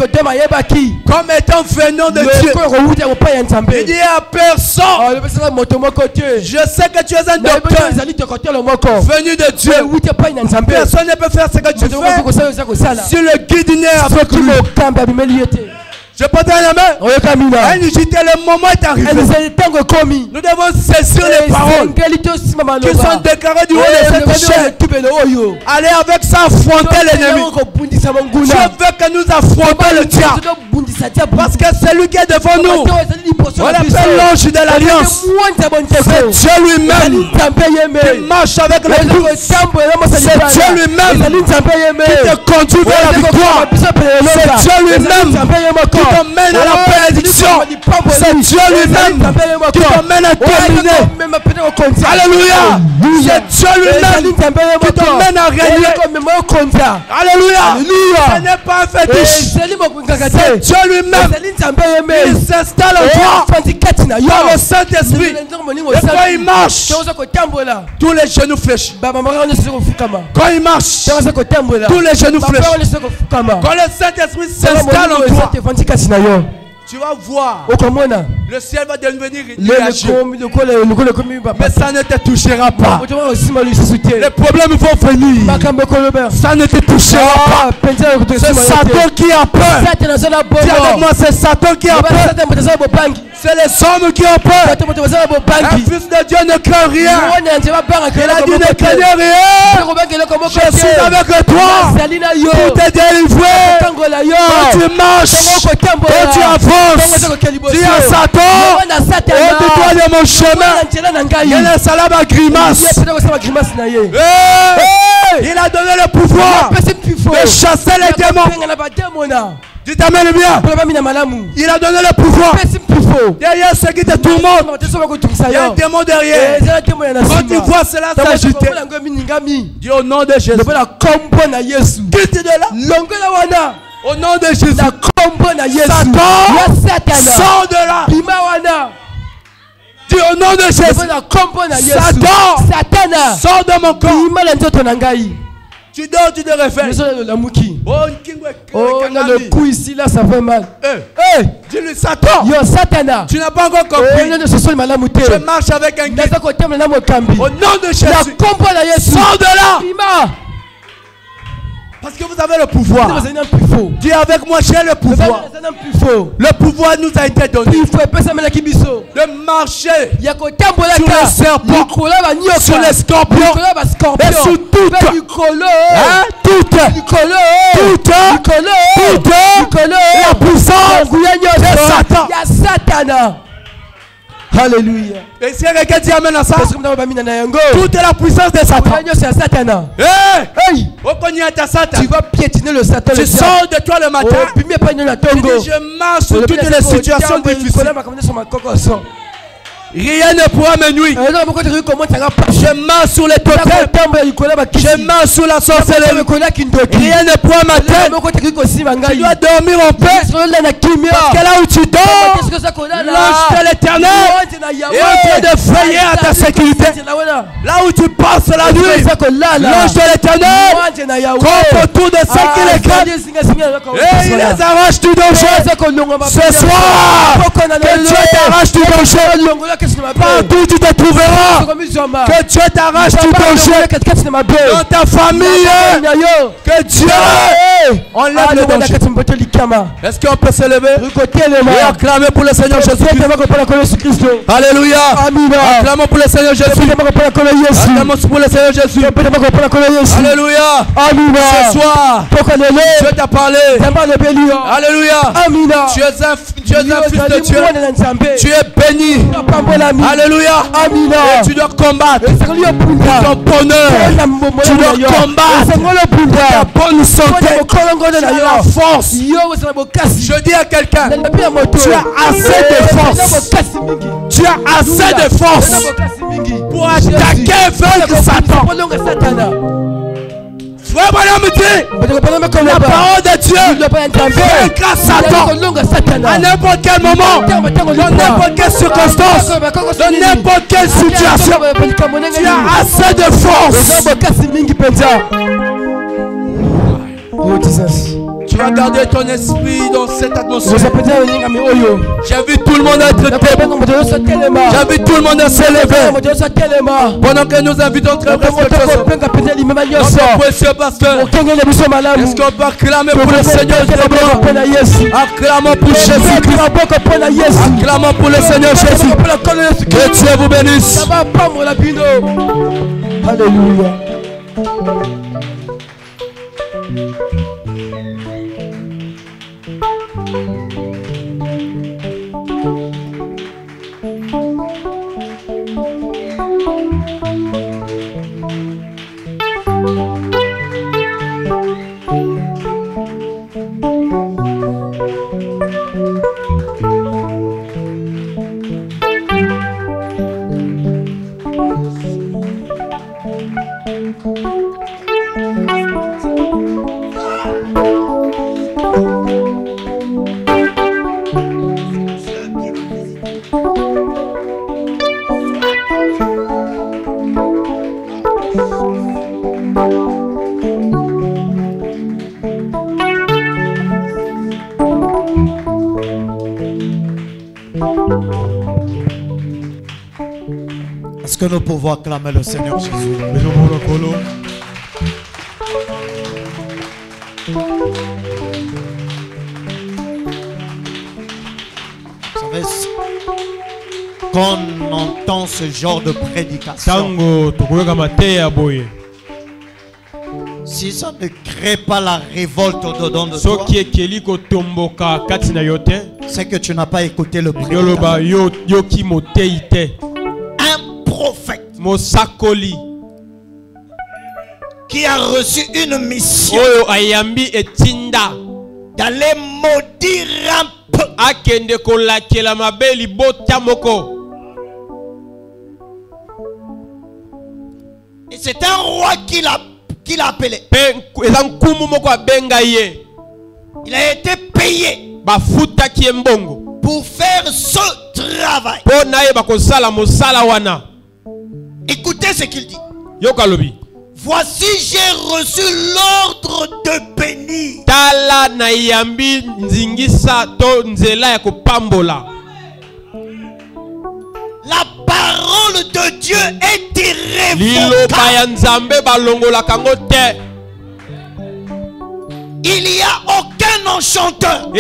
comme étant venant de Dieu. Il dit à personne, je sais que tu es un docteur venu de Dieu. Personne ne peut faire ce que tu fais si le guide n'est avec lui. Je peux dire un le moment est arrivé. Nous devons saisir les paroles qui sont déclarées du haut de cette chaîne. Aller avec ça affronter l'ennemi. Je veux que nous affrontions le diable. Parce que c'est lui qui est devant nous. On l'appelle l'ange de l'alliance. C'est Dieu lui-même qui marche avec le pouls. C'est Dieu lui-même qui te conduit vers la victoire. C'est Dieu lui-même qui t'emmène à la bénédiction. C'est Dieu lui-même qui t'emmène à terminer. Alléluia. C'est Dieu lui-même qui t'emmène à régner. Alléluia. Ce n'est pas un fétiche. C'est Dieu lui-même. Il s'installe en toi par le Saint-Esprit. Et quand il marche, tous les genoux fléchissent. Quand il marche, tous les genoux fléchissent. Quand le Saint-Esprit s'installe en toi, tu vas voir, le ciel va devenir réagir. Mais ça ne te touchera pas. Les problèmes vont venir. Ça ne te touchera pas. C'est Satan qui a peur. Dis avec moi, c'est Satan qui a peur. C'est les hommes qui ont peur. Un fils de Dieu ne craint rien. Il a dit ne craignez rien. Je suis avec toi pour te délivrer. Quand tu marches, quand tu avances, dis à Satan, ôte-toi de mon chemin. Il y a la salade à grimace. Il a donné le pouvoir de chasser les démons. Dites amen bien. Il a donné le pouvoir. Derrière ceux qui te tourmentent, il y a un démon derrière. Quand tu vois cela s'agiter, dis au nom de Jésus. Quitte de là. Au nom de Jésus. Satan, sors de là. Dis au nom de Jésus. Satan, sors de mon corps. Tu dors, tu te réveilles. Oh, on a le cou ici, là, ça fait mal. Dis-lui, Satan. Tu n'as pas encore compris. Je marche avec un guide. Au nom de Jésus. Sors de là. Parce que vous avez le pouvoir. Dis avec moi, j'ai le pouvoir. Le pouvoir nous a été donné de marcher sur les serpents, sur les scorpions, et sur toute la puissance de Satan. Alléluia. Et si quelqu'un dit amen à ça, toute la puissance de Satan. Tu vas piétiner le Satan. Tu sors de toi le matin. Tu dis, je marche sur toutes les situations difficiles. Rien ne pourra me nuire. Je marche sur les totems. Je marche sur la sorcellerie. Rien ne pourra m'atteindre. Tu dois dormir en paix. Parce que là où tu dors, l'ange de l'Éternel est en train de veiller à ta sécurité. Là où tu passes la nuit, l'ange de l'Éternel campe autour de ceux qui les craignent. Et il les arrache du danger. Ce soir, que Dieu t'arrache du danger. Partout tu te trouveras, que Dieu t'arrache du danger. Dans ta famille, que Dieu enlève le danger. Est-ce qu'on peut se lever et acclamer pour le Seigneur Jésus-Christ? Alléluia. Acclamons pour le Seigneur Jésus. Acclamons pour le Seigneur Jésus. Alléluia. Ce soir, Dieu t'a parlé. Alléluia. Tu es un fils de Dieu. Tu es béni. Alléluia. Et tu dois combattre pour ton bonheur. Tu dois combattre pour ta bonne santé, pour la force. Je dis à quelqu'un, tu as assez de force. Tu as assez de force pour attaquer et vaincre Satan. Frère Branham me dit, la parole de Dieu vaincra Satan à n'importe quel moment, dans n'importe quelle circonstance, dans n'importe quelle situation. Tu as assez de force. Tu vas garder ton esprit dans cette atmosphère. J'ai vu tout le monde être debout. J'ai vu tout le monde se lever. Pendant que nous invitons très respectueusement notre précieux pasteur, est-ce qu'on peut acclamer pour le Seigneur Jésus? Acclamons pour Jésus-Christ. Acclamons pour le Seigneur Jésus. Que Dieu vous bénisse. Alléluia. Est-ce que nous pouvons acclamer le Seigneur Jésus? Vous savez, quand on entend ce genre de prédication, si ça ne crée pas la révolte au-dedans de toi, c'est que tu n'as pas écouté le prédicateur. Un prophète qui a reçu une mission d'aller maudire un peu. Et c'est un roi qui l'a appelé. Il a été payé pour faire ce travail. Écoutez ce qu'il dit. Voici, j'ai reçu l'ordre de bénir. La parole de Dieu est irrévocable. Il n'y a aucun enchanteur,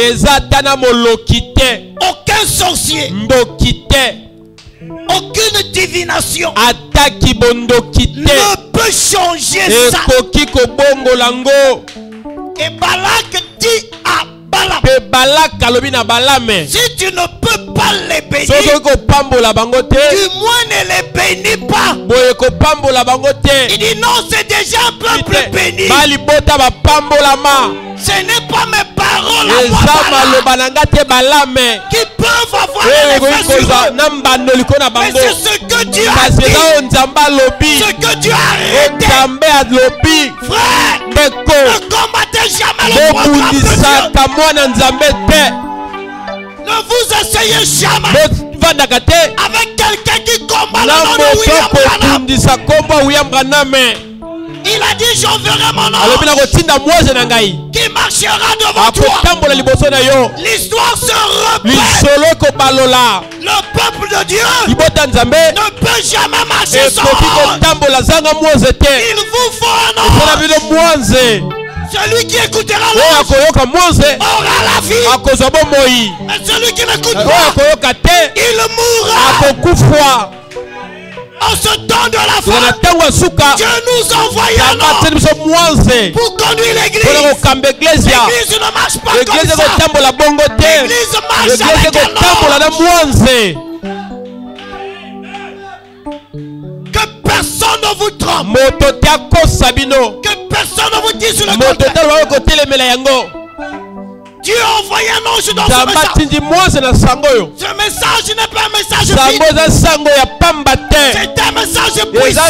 aucun sorcier, aucune divination ne peut changer ça. Et Balak dit à Balaam, si tu ne peux pas les bénir, du moins ne les bénis pas. Il dit non, c'est déjà un peuple béni. Ce n'est pas mes paroles paroles à moi qui peuvent avoir un effet sur eux. Mais c'est ce que Dieu a dit. Ce que Dieu a arrêté. Frère, ne combattez jamais le programme de Dieu. Ne vous essayez jamais avec quelqu'un qui combat le nom de William Branham. Il a dit, j'enverrai mon ange qui marchera devant toi. L'histoire se répète. Le peuple de Dieu ne peut jamais marcher sans ange. Il vous faut un ange. Celui qui écoutera l'ange aura la vie. Et celui qui n'écoute pas, il mourra. En ce temps de la fin, Dieu nous envoie un ange pour conduire l'église. L'église ne marche pas comme ça. L'église marche avec un ange. Que personne ne vous trompe. Que personne ne vous dise le contraire. Dieu a envoyé un ange dans ce message. Ce message n'est pas un message vide. C'est un message puissant.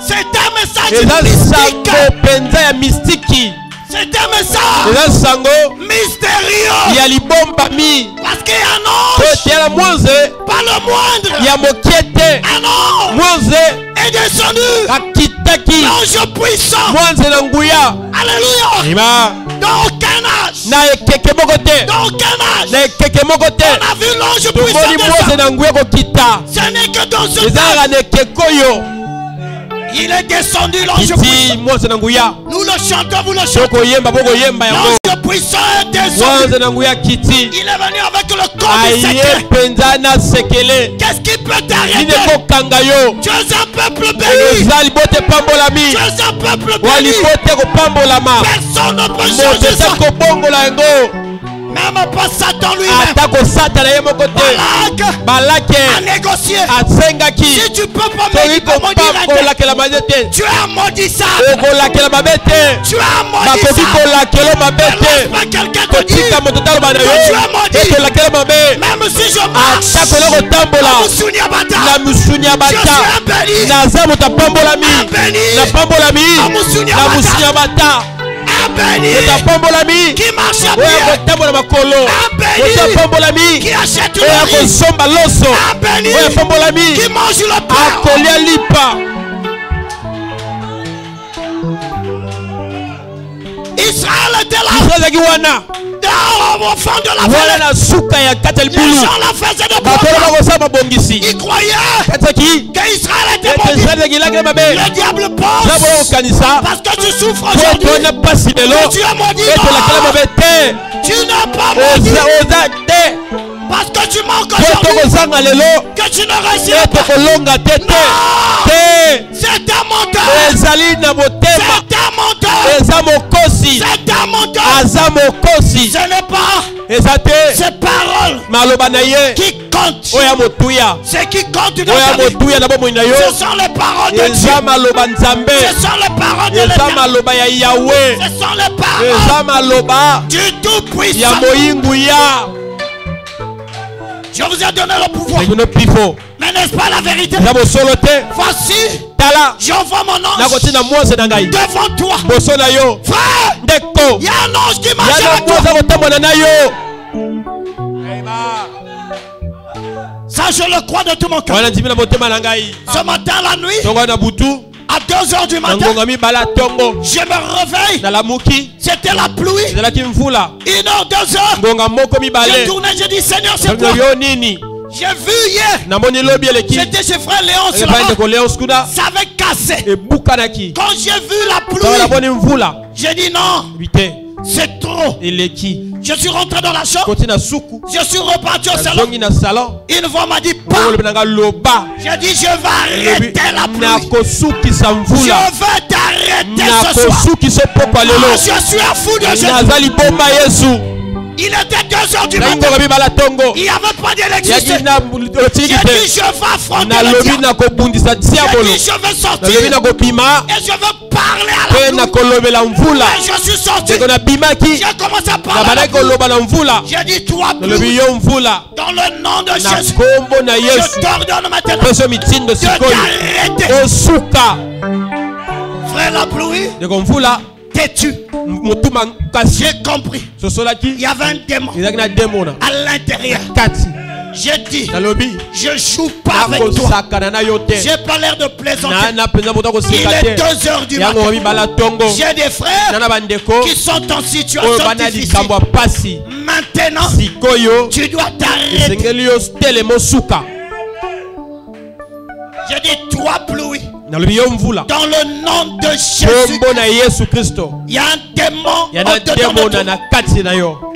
C'est un message mystique. C'est un message mystérieux. Parce qu'il y a un ange, pas le moindre. Un ange est descendu. L'ange puissant. Alléluia. Dans aucun âge. Dans aucun âge. On a vu l'ange puissant descendre. Ce n'est que dans ce temps. Il est descendu, l'ange puissant. Nous le chantons, vous le chantez. L'ange puissant est descendu. Il est venu avec le corps du secret. Qu'est-ce qui peut t'arrêter? Tu es un peuple béni. Tu es un peuple béni. Personne ne peut changer ça. Même pas Satan lui-même. Balak a négocié. Si tu peux pas maudire la tête, tu as maudit ça. Tu as maudit ça. Laisse pas quelqu'un te dire que tu as maudit. Même si je marche je suis un béni. Qui marche à pied. Qui achète le riz. Qui mange le pain. Israël était là. Au fond de la vallée. Les gens la faisaient de problème. Ils croyaient qu'Israël était maudit. Le diable pense parce que tu souffres aujourd'hui que tu es maudit. Tu n'es pas maudit parce que tu manques aujourd'hui que tu ne réussiras pas. Non, c'est un menteur. C'est un menteur. C'est un menteur. Ce n'est pas ces paroles qui comptent. Ce qui compte dans ta vie, ce sont les paroles de Dieu. Ce sont les paroles de l'Éternel. Ce sont les paroles du Tout-Puissant. Je vous ai donné le pouvoir. Mais n'est-ce pas la vérité? Voici, j'envoie mon ange devant toi. Frère, il y a un ange qui marche avec toi. Ça, je le crois de tout mon cœur. Ce matin, la nuit, à 2h du matin, je me réveille. C'était la pluie. 1h, 2h. J'ai tourné, j'ai dit Seigneur, c'est quoi? J'ai vu hier. J'étais chez frère Léon. Ça avait cassé. Quand j'ai vu la pluie, j'ai dit non. C'est trop. Je suis rentré dans la chambre. Je suis reparti au salon. Une voix m'a dit pas. J'ai dit je vais arrêter la pluie. Je vais t'arrêter ce soir. Je suis un fou de Jésus. Il était 2 heures du matin. Il n'y avait pas d'électricité. J'ai dit, je vais affronter le diable. J'ai dit, je vais sortir. Et je veux parler à la pluie. Et je suis sorti. J'ai commencé à parler à la pluie. J'ai dit, toi, pluie, dans le nom de Jésus, je t'ordonne maintenant de t'arrêter. Frère, la pluie, t'es-tu? J'ai compris. Il y avait un démon à l'intérieur. J'ai dit, je joue pas avec toi. J'ai pas l'air de plaisanter. Il est 2 heures du matin. J'ai des frères qui sont en situation difficile. Maintenant, tu dois t'arrêter. J'ai dit, toi, pluie, dans le nom de Jésus, il y a un démon en dedans de toi.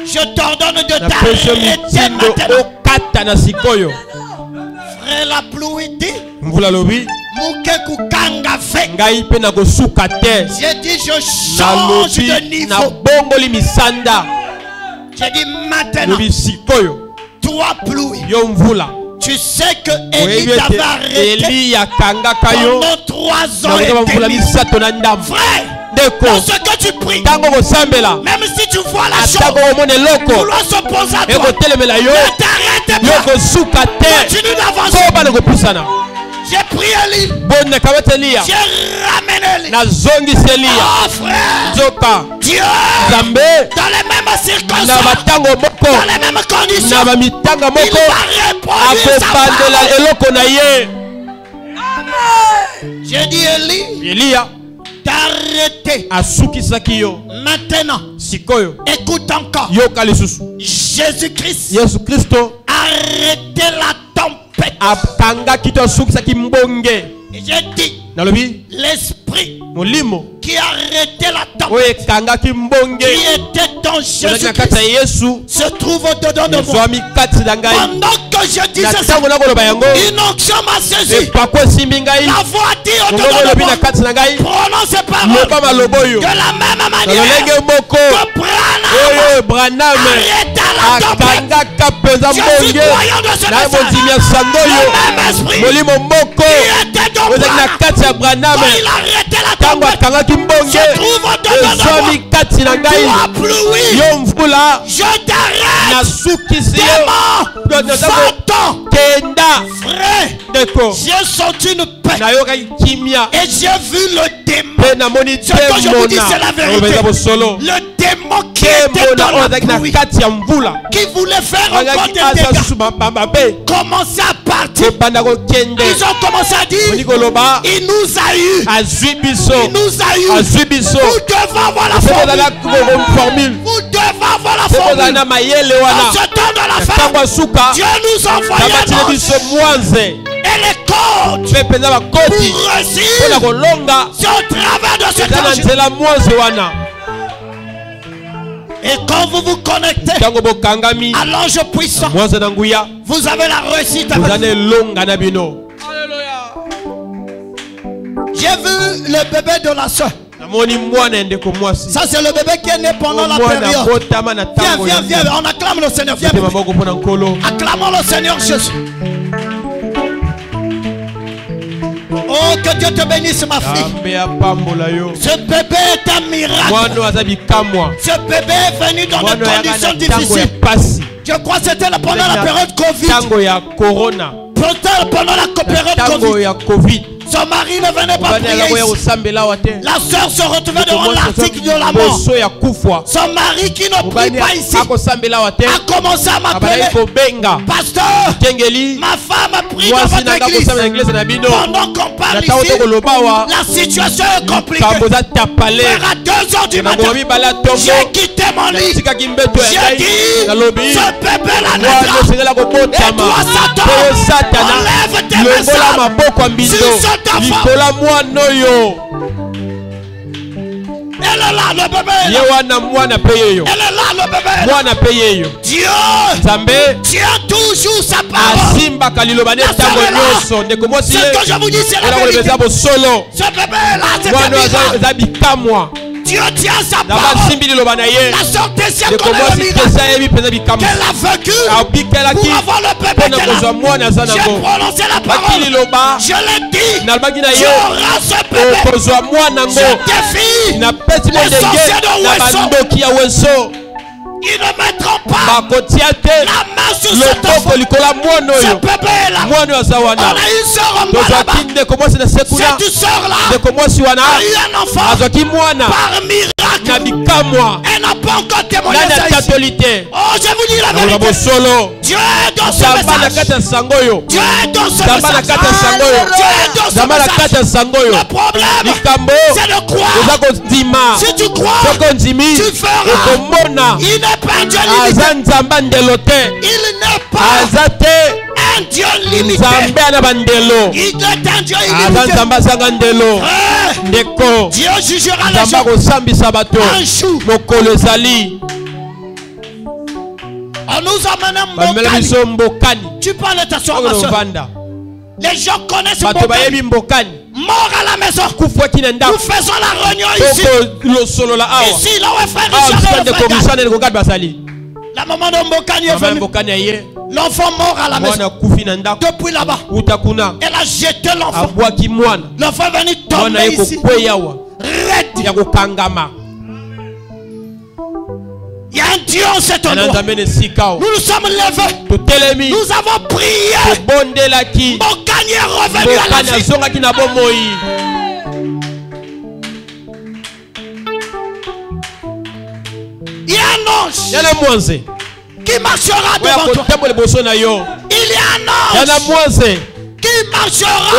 Je t'ordonne de t'arrêter maintenant. Frère, la pluie dit, j'ai dit, je change de niveau. J'ai dit, maintenant, toi, pluie, tu sais que Élie t'avait arrêté pendant 3 ans et demi. Frère, dans ce que tu pries, même si tu vois la chose vouloir s'opposer à toi, ne t'arrête pas. Continue d'avancer. J'ai pris Élie. J'ai ramené Élie. Oh frère, Dieu, dans les mêmes circonstances, dans les mêmes conditions, il va répondre sa J'ai dit Élie, t'arrêter. Maintenant, écoute encore. Jésus-Christ, arrêtez la tempête. Et j'ai dit, l'esprit qui arrêtait la tempête, qui était en Jésus-Christ, se trouve au-dedans de moi. Pendant que je disais ça, une onction m'a saisi. La voix dit au-dedans de moi, prononce ces paroles de la même manière que Branham arrêta la tempête. Je suis croyant de ce message. Le même esprit qui était dans Branham, quand il arrêtait la tempête, se trouve au-dedans de moi. Toi, pluie, je t'arrête. Démon, Satan, frère, j'ai senti une paix et j'ai vu le démon. Ce que je vous dis, c'est la vérité. Le démon qui était dans la pluie, qui voulait faire encore des dégâts, commençait à partir. Ils ont commencé à dire, il nous a eu. Il nous a eu. Vous devez avoir la formule. Vous devez avoir la formule. Dans ce temps de la fin, Dieu nous envoie et les côtes pour réussir. C'est au travers de cet ange. Et quand vous vous connectez à l'ange puissant, vous avez la réussite avec vous. J'ai vu le bébé de la soeur. Ça c'est le bébé qui est né pendant la période. Viens, on acclame le Seigneur. Viens. Acclamons le Seigneur Jésus. Oh, que Dieu te bénisse, ma fille. Ce bébé est un miracle. Ce bébé est venu dans des conditions difficiles. Je crois que c'était pendant la période Covid. Peut-être pendant la période Covid. Son mari ne venait pas prier ici. La soeur se retrouvait devant l'article de la mort. Son mari qui ne prie pas ici a commencé à m'appeler. Pasteur, ma femme prie dans votre église. Pendant qu'on parle ici, la situation est compliquée. Frère, à 2 heures du matin, j'ai quitté mon lit. J'ai dit, ce bébé là naîtra. Et toi, Satan, enlève tes messages sur ce elle est là, le bébé. Elle est là, le bébé. Dieu tient toujours sa parole. Ce que je vous dis, c'est la vérité. Ce bébé là, c'est un miracle. Dieu tient sa parole. La sortie s'y a connu le miracle qu'elle a vécu pour avoir le bébé qu'elle a. J'ai prononcé la parole. Je l'ai dit. Tu auras ce bébé. Je défie les sorciers de Wesso. Ils ne mettront pas la main sur cet enfant. Ce bébé est là. On a une soeur en bas là-bas. Cette soeur-là a eu un enfant par miracle. Elle n'a pas encore témoigné ça ici. Oh, je vous dis la vérité. Dieu est dans ce message. Dieu est dans ce message. Dieu est dans ce message. Le problème, c'est de croire. Si tu crois, tu feras. Il n'est pas un Dieu limité. Il n'est pas un Dieu limité. Il est un Dieu illimité. Dieu jugera les gens un jour. On nous amène Mbokani. Tu parles de ta soeur, ma soeur. Les gens connaissent Mbokani. Mort à la maison. Nous faisons la réunion ici. Ici, là où est frère Richard. La maman de Mbokani est venue. L'enfant mort à la maison. Depuis là-bas. Elle a jeté l'enfant. L'enfant est venu tomber ici. Il y a un Dieu en cet endroit. Nous nous sommes levés. Nous avons prié. Mbokani est revenu à la vie. Il y a un ange qui marchera devant toi. Il y a un ange qui marchera.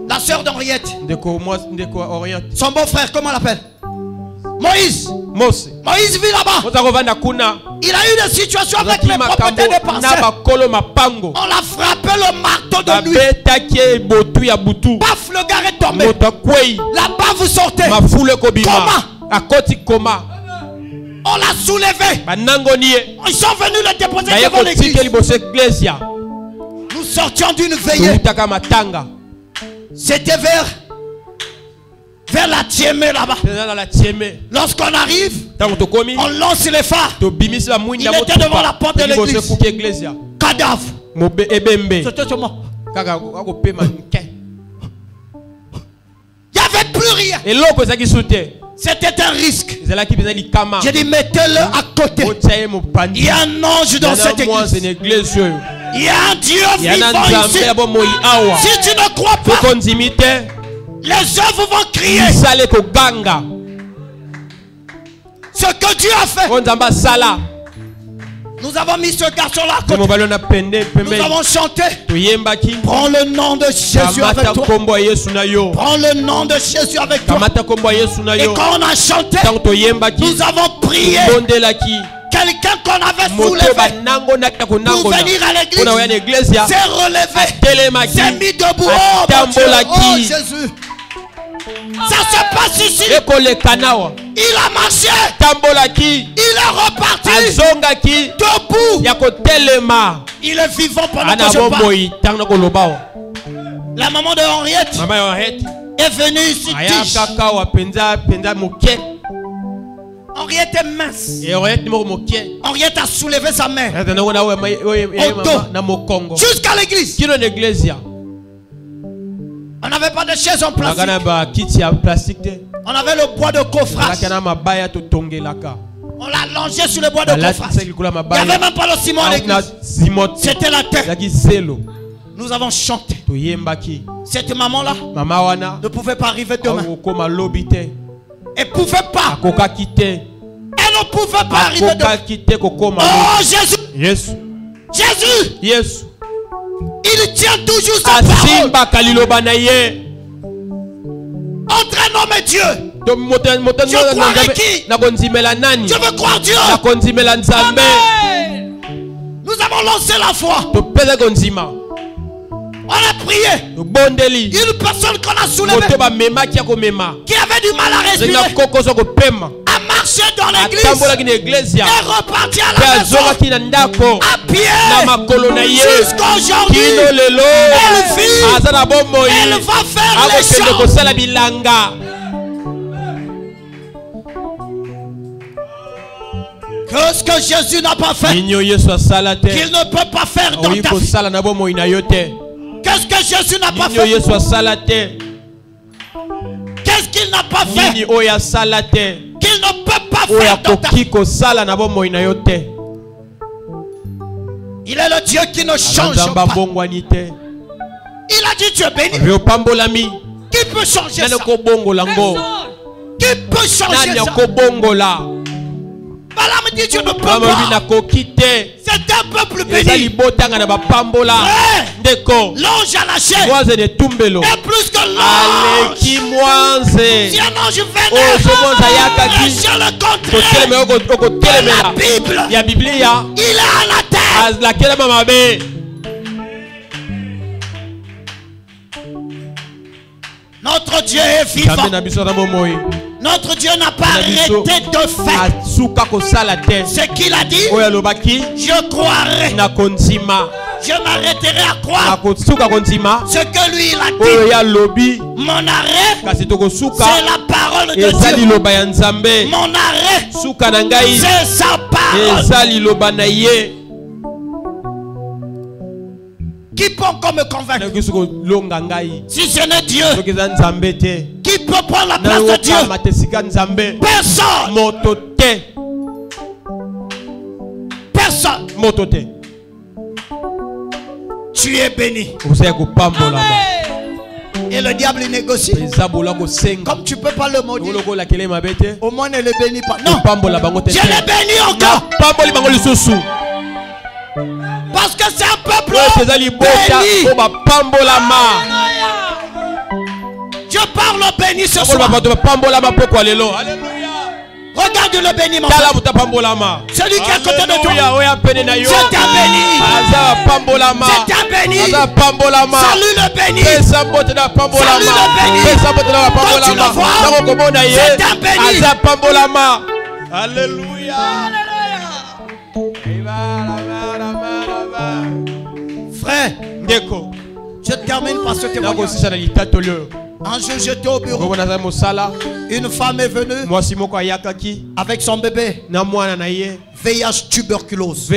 La sœur d'Henriette. Son beau-frère, comment on l'appelle? Moïse. Moïse vit là-bas. Il a eu des situations avec les propriétaires des parcelles. On l'a frappé le marteau de nuit. Paf, le gars est tombé. Là-bas, vous sortez. Comment? On l'a soulevé. Ils sont venus le déposer devant l'église. Nous sortions d'une veillée. C'était vers la Tiémé là-bas. Lorsqu'on arrive, on lance les phares. Il était devant la porte de l'église. Cadavre. C'était sur moi. Il n'y avait plus rien. C'était un risque. J'ai dit mettez-le à côté. Il y a un ange dans cette église. Il y a un Dieu vivant ici. Si tu ne crois pas, les œuvres vont crier. Ce que Dieu a fait. Nous avons mis ce garçon-là à côté. Nous avons chanté. Prends le nom de Jésus avec toi. Prends le nom de Jésus avec toi. Et quand on a chanté, nous avons prié. Quelqu'un qu'on avait soulevé pour venir à l'église s'est relevé, s'est mis debout. Oh Jésus. Ça se passe ici. Il a marché. Il est reparti. Debout. Il est vivant pendant que je parle. La maman de Henriette est venue ici. Henriette est mince. Henriette a soulevé sa main au dos jusqu'à l'église. On n'avait pas de chaise en plastique. On avait le bois de coffrage. On l'a allongé sur le bois de coffrage. Il n'y avait même pas le ciment à l'église. C'était la terre. Nous avons chanté. Cette maman-là ne pouvait pas arriver demain. Elle ne pouvait pas. Elle ne pouvait pas arriver demain. Oh Jésus. Jésus. Il tient toujours sa parole. Entre un homme et Dieu. Je croirais qui? Je veux croire Dieu. Amen. Nous avons lancé la foi. On a prié. Une personne qu'on a soulevée qui avait du mal à respirer a marché dans l'église et reparti à la maison à pied jusqu'aujourd'hui. Elle va faire les choses. Qu'est-ce que Jésus n'a pas fait qu'il ne peut pas faire dans ta vie? Qu'est-ce que Jésus n'a pas fait? Qu'est-ce qu'il n'a pas fait qu'il ne peut pas faire dans ta vie? Il est le Dieu qui ne change pas. Il a dit Dieu béni. Qui peut changer ça? Qui peut changer ça? Balaam dit Dieu ne peut pas. C'est un peuple béni. L'ange a lâché. Et plus que l'ange. Si un ange venait lâcher le contraire de la Bible, il est à la terre. Notre Dieu est vivant. Notre Dieu n'a pas arrêté de faire ce qu'il a dit. Je croirai. Je m'arrêterai à croire ce que lui il a dit. Mon arrêt, c'est la parole de Dieu. Mon arrêt, c'est sa parole. Qui peut encore me convaincre? Si ce n'est Dieu, qui peut prendre la place de Dieu? Personne. Personne. Tu es béni. Amen. Et le diable il négocie. Comme tu ne peux pas le maudire, au moins ne le bénis pas. Non, je l'ai béni encore. Parce que c'est un peuple béni. Je parle au béni ce soir. Regarde le béni, mon frère. Celui qui est à côté de toi. C'est un béni. C'est un béni. Salut le béni. Salut le béni. Quand tu le vois, c'est un béni. Alléluia. Frère, je termine par ce témoignage. Un jour j'étais au bureau. Une femme est venue avec son bébé. VIH tuberculose.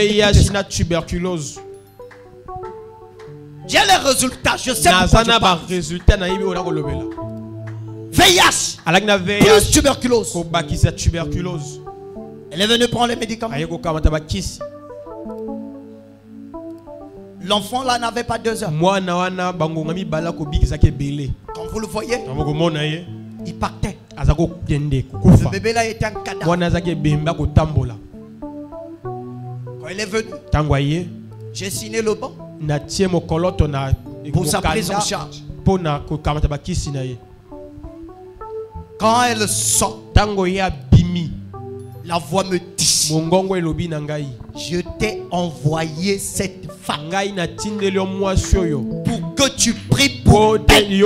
J'ai les résultats. Je sais pourquoi je parle. VIH plus tuberculose. Elle est venue prendre les médicaments. L'enfant là n'avait pas 2 heures. Quand vous le voyez, il partait. Le bébé là était un cadavre. Quand il est venu, j'ai signé le banc pour sa prise en charge. Quand elle sort, la voix me dit, je t'ai envoyé cette femme pour que tu pries pour elle.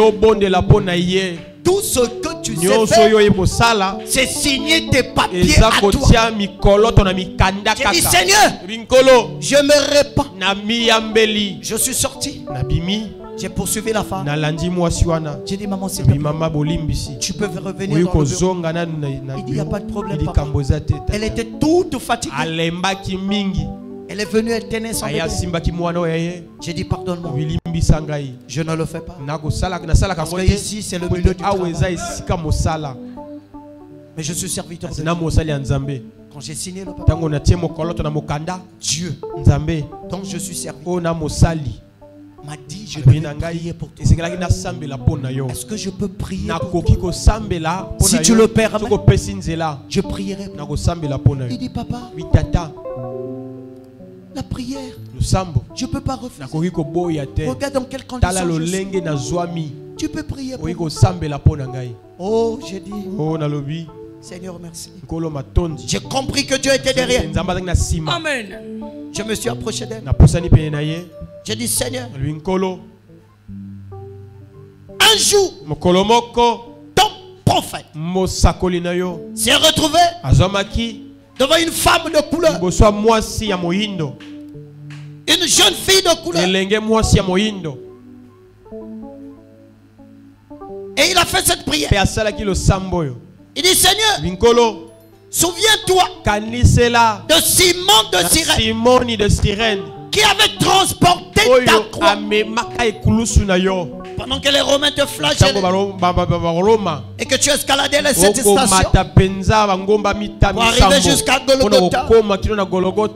Tout ce que tu sais faire, c'est signer tes papiers à toi. J'ai dit, Seigneur, je me répands. Je suis sorti. J'ai poursuivi la femme. J'ai dit, maman, s'il te plaît, tu peux revenir dans le bureau. Il dit, il n'y a pas de problème, papa. Elle était toute fatiguée. Elle est venue, elle tenait son bébé. J'ai dit, pardonne-moi. Je ne le fais pas. Parce que ici, c'est le milieu du travail. Mais je suis serviteur de Dieu. Quand j'ai signé le papier, Dieu, donc je suis serviteur, m'a dit, je vais prier pour toi. Est-ce que je peux prier pour toi? Si tu le permets, je prierai pour toi. Il dit, papa, la prière, je ne peux pas refuser. Regarde dans quelles conditions je suis. Tu peux prier pour moi. Oh, j'ai dit, Seigneur, merci. J'ai compris que Dieu était derrière. Amen. Je me suis approché d'elle. J'ai dit, Seigneur, un jour, ton prophète s'est retrouvé devant une femme de couleur. Une jeune fille de couleur. Et il a fait cette prière. Il dit, Seigneur, souviens-toi de Simon de Cyrène qui avait transporté ta croix pendant que les Romains te flagellaient et que tu escaladais les 7 stations pour arriver jusqu'à Golgotha.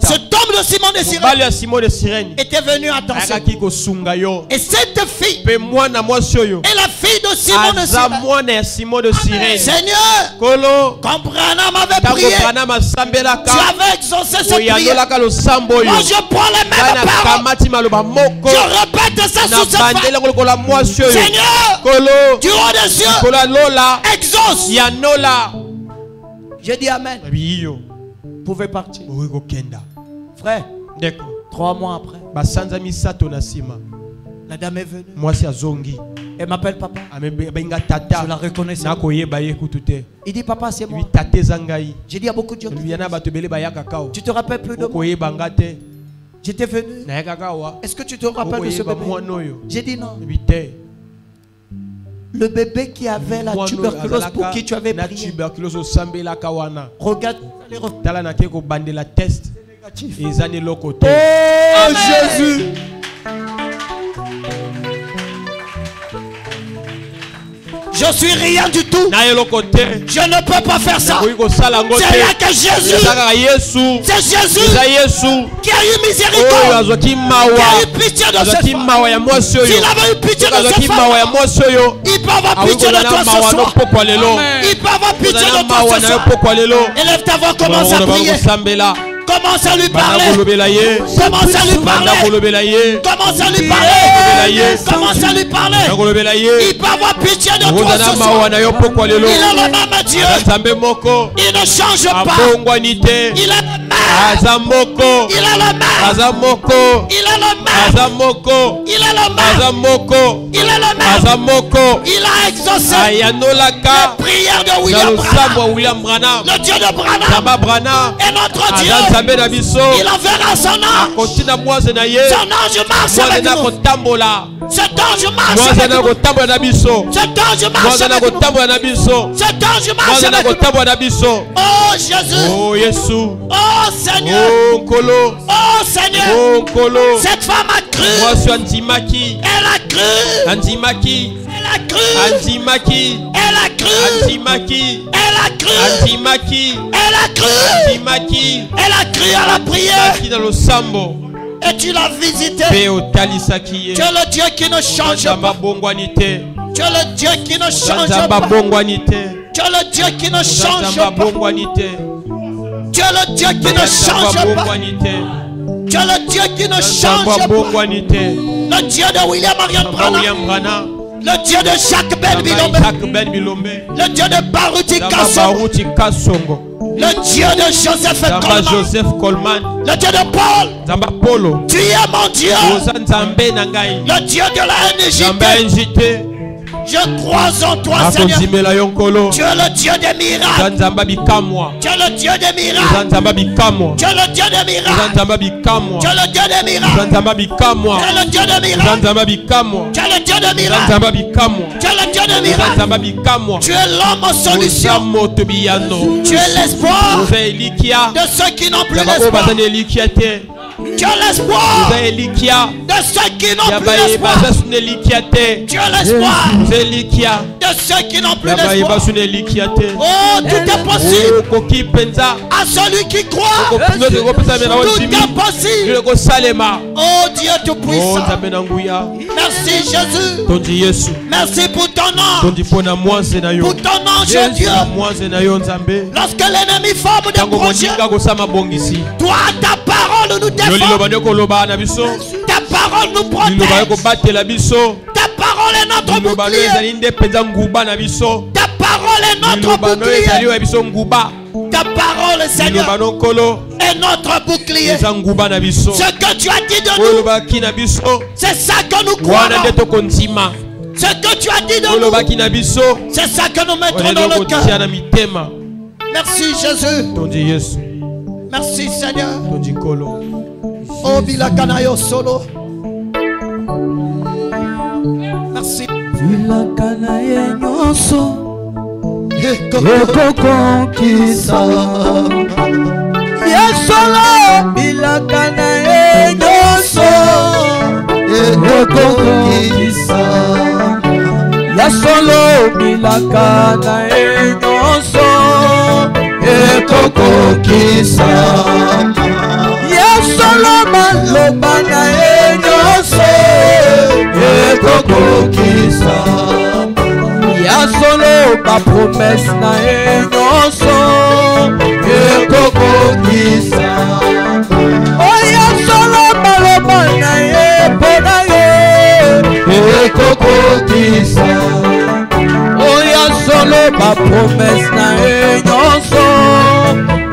Cet homme de Simon de Cyrène était venu à ton secours. Et cette fille est la fille de Simon de Cyrène. Seigneur, quand Branham avait prié, tu avais exaucé cette prière. Moi je prends les mêmes paroles, je répète ça sous sa femme. Seigneur, du haut des cieux, exauce. J'ai dit amen. Vous pouvez partir. Frère, 3 mois après, la dame est venue. Elle m'appelle papa. Je la reconnaissais. Il dit papa c'est moi. J'ai dit à beaucoup de gens, tu te rappelles plus de moi? J'étais venu. Est-ce que tu te rappelles de ce bébé? J'ai dit non. Le bébé qui avait la tuberculose pour qui tu avais prié. Regarde. Oh Jésus. Je suis rien du tout. Je ne peux pas faire ça. C'est là que Jésus, c'est Jésus qui a eu miséricorde, qui a eu pitié de cette femme. S'il avait eu pitié de cette femme, il peut avoir pitié de toi ce soir. Il peut avoir pitié de toi ce soir. Élève ta voix, commence à prier. Commence à lui parler. Commence à lui parler. Commence à lui parler. Commence à lui parler. Il peut avoir pitié de toi ce soir. Il est le même Dieu. Il ne change pas. Il est le même. Il est le même. Il est le même. Il est le même. Il a exaucé les prières de William Branham. Le Dieu de Branham est notre Dieu. Il enverra son ange. Son ange marche avec nous. Cet ange marche avec nous. Cet ange marche avec nous. Cet ange marche avec nous. Oh Jésus. Oh Seigneur. Oh Seigneur. Cette femme a cru. Elle a cru. Elle a cru. Elle a cru. Elle a cru. Elle a cru. Elle a cru à la prière. Et tu l'as visité. Tu es le Dieu qui ne change pas. Tu es le Dieu qui ne change pas. Tu es le Dieu qui ne change pas. Tu es le Dieu qui ne change pas. Tu es le Dieu qui ne change pas. Le Dieu de William Marion Branham. Le Dieu de Jacques Ben Bilombe. Le Dieu de Baruti Kassongo. Le Dieu de Joseph Coleman. Le Dieu de Paul. Tu es mon Dieu. Le Dieu de la NJT. Je crois en toi, Seigneur. Tu es le Dieu des miracles. Tu es le Dieu des miracles. Tu es le Dieu des miracles. Tu es le Dieu des miracles. Tu es le Dieu des miracles. Tu es le Dieu des miracles. Tu es le Dieu des miracles. Tu es l'homme aux solutions. Tu es l'espoir de ceux qui n'ont plus d'espoir. Tu es l'espoir de ceux qui n'ont plus d'espoir. Tu es l'espoir de ceux qui n'ont plus d'espoir. Oh, tout est possible à celui qui croit. Tout est possible. Oh Dieu tout-puissant. Merci Jésus. Merci pour ton nom. Pour ton ange Dieu. Lorsque l'ennemi forme des projets, toi ta parole nous défend. Ta parole nous protège. Ta parole est notre bouclier. Ta parole est notre bouclier. Ta parole, Seigneur, est notre bouclier. Ce que tu as dit de nous, c'est ça que nous croyons. Ce que tu as dit de nous, c'est ça que nous mettons dans le cœur. Merci Jésus. Merci Seigneur. Oh Bilakanayo Solo. Merci. Bilakanayo Solo. Ekoko kisa. Yasolo Bilakanayo Solo. Ekoko kisa. Yasolo Bilakanayo Solo. Ekoko kisa. Yasolo malobana enyoso. Ekoko kisa. Yasolo ba promesse na enyoso. Ekoko kisa. Oh yasolo malobana epona ye. Ekoko kisa. Oh yasolo ba promesse na enyoso.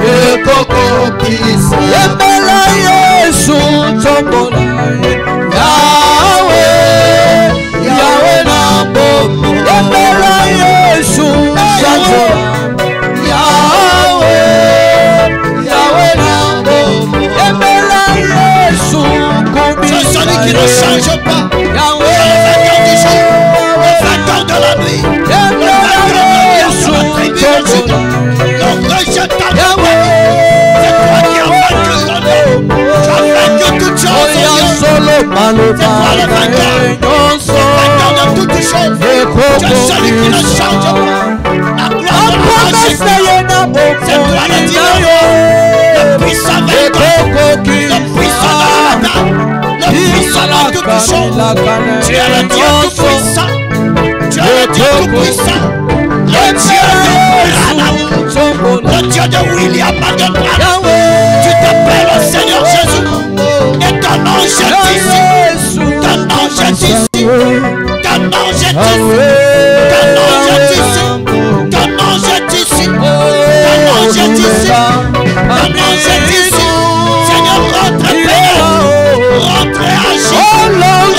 Ekoko kisa. Yembela Yesu tombola Yahweh, Yahweh nambo. Yembela Yesu chanzola Yahweh, Yahweh nambo. Yembela Yesu kombi. C'est celui qui ne change pas. Yahweh, le vainqueur du jour, le vainqueur de la nuit, le vainqueur de la tribu de Juda, le rejetant de Yahweh. C'est toi qui as vaincu le monde. Tu as vaincu toutes choses. C'est toi le vainqueur. Le vainqueur de toutes choses. Tu es celui qui ne change pas. La gloire de la magie. C'est toi le Dieu. Le puissant vainqueur. Le puissant de la bataille. Le puissant de toutes choses. Tu es le Dieu tout puissant. Tu es le Dieu tout puissant. Le Dieu de Branham. Le Dieu de William Branham. Tu t'appelles le Seigneur Jésus. Et ton nom est ici. Ton nom est ici. Ton nom est ici. Ton nom est ici. Ton nom est ici. Ton nom est ici. Ton nom est ici. Seigneur, rentre Père. Rentre et agis.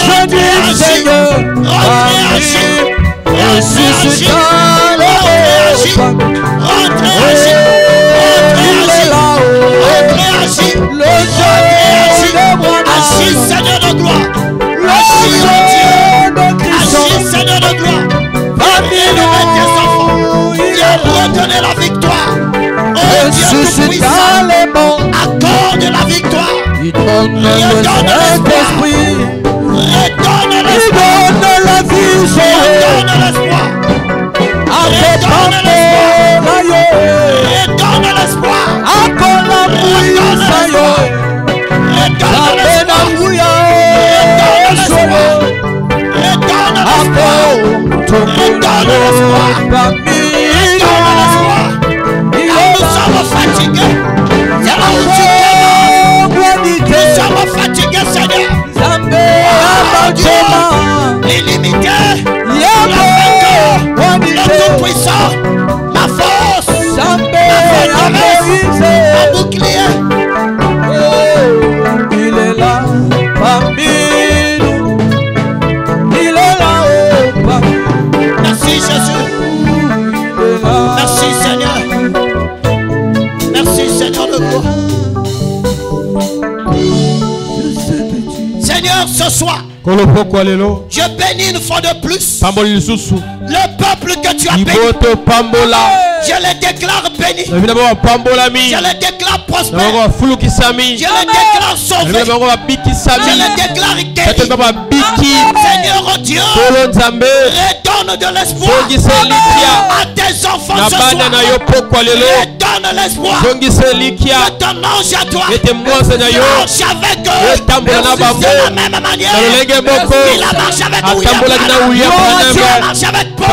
Rentre et agis. Rentre et agis. Rentre et agis. Rentre et agis. Agis Seigneur de gloire. Agis mon Dieu. Agis Seigneur de gloire. Parmi nous tes enfants. Viens redonner la victoire. Oh Dieu tout puissant. Accorde la victoire. Redonne l'espoir. Redonne l'espoir. Redonne la vie. Redonne l'espoir. Redonne l'espoir. Redonne l'espoir. Accorde la puissance. Nous sommes fatigués. Nous sommes fatigués, Seigneur. L'illimité, le vainqueur, le tout-puissant, ma force, ma forteresse, mon bouclier. Il est là parmi nous. Il est là parmi nous. Merci Jésus. Merci Seigneur. Merci Seigneur de gloire. Seigneur, ce soir, je bénis une fois de plus le peuple que tu as béni. Je les déclare bénis. Je les déclare prospères. Je les déclare sauvés. Je les déclare guéris. Seigneur oh Dieu, redonne de l'espoir à tes enfants ce soir. Redonne l'espoir que ton ange à toi marche avec eux de la même manière qu'il a marché avec William, qu'il a marché avec Paul,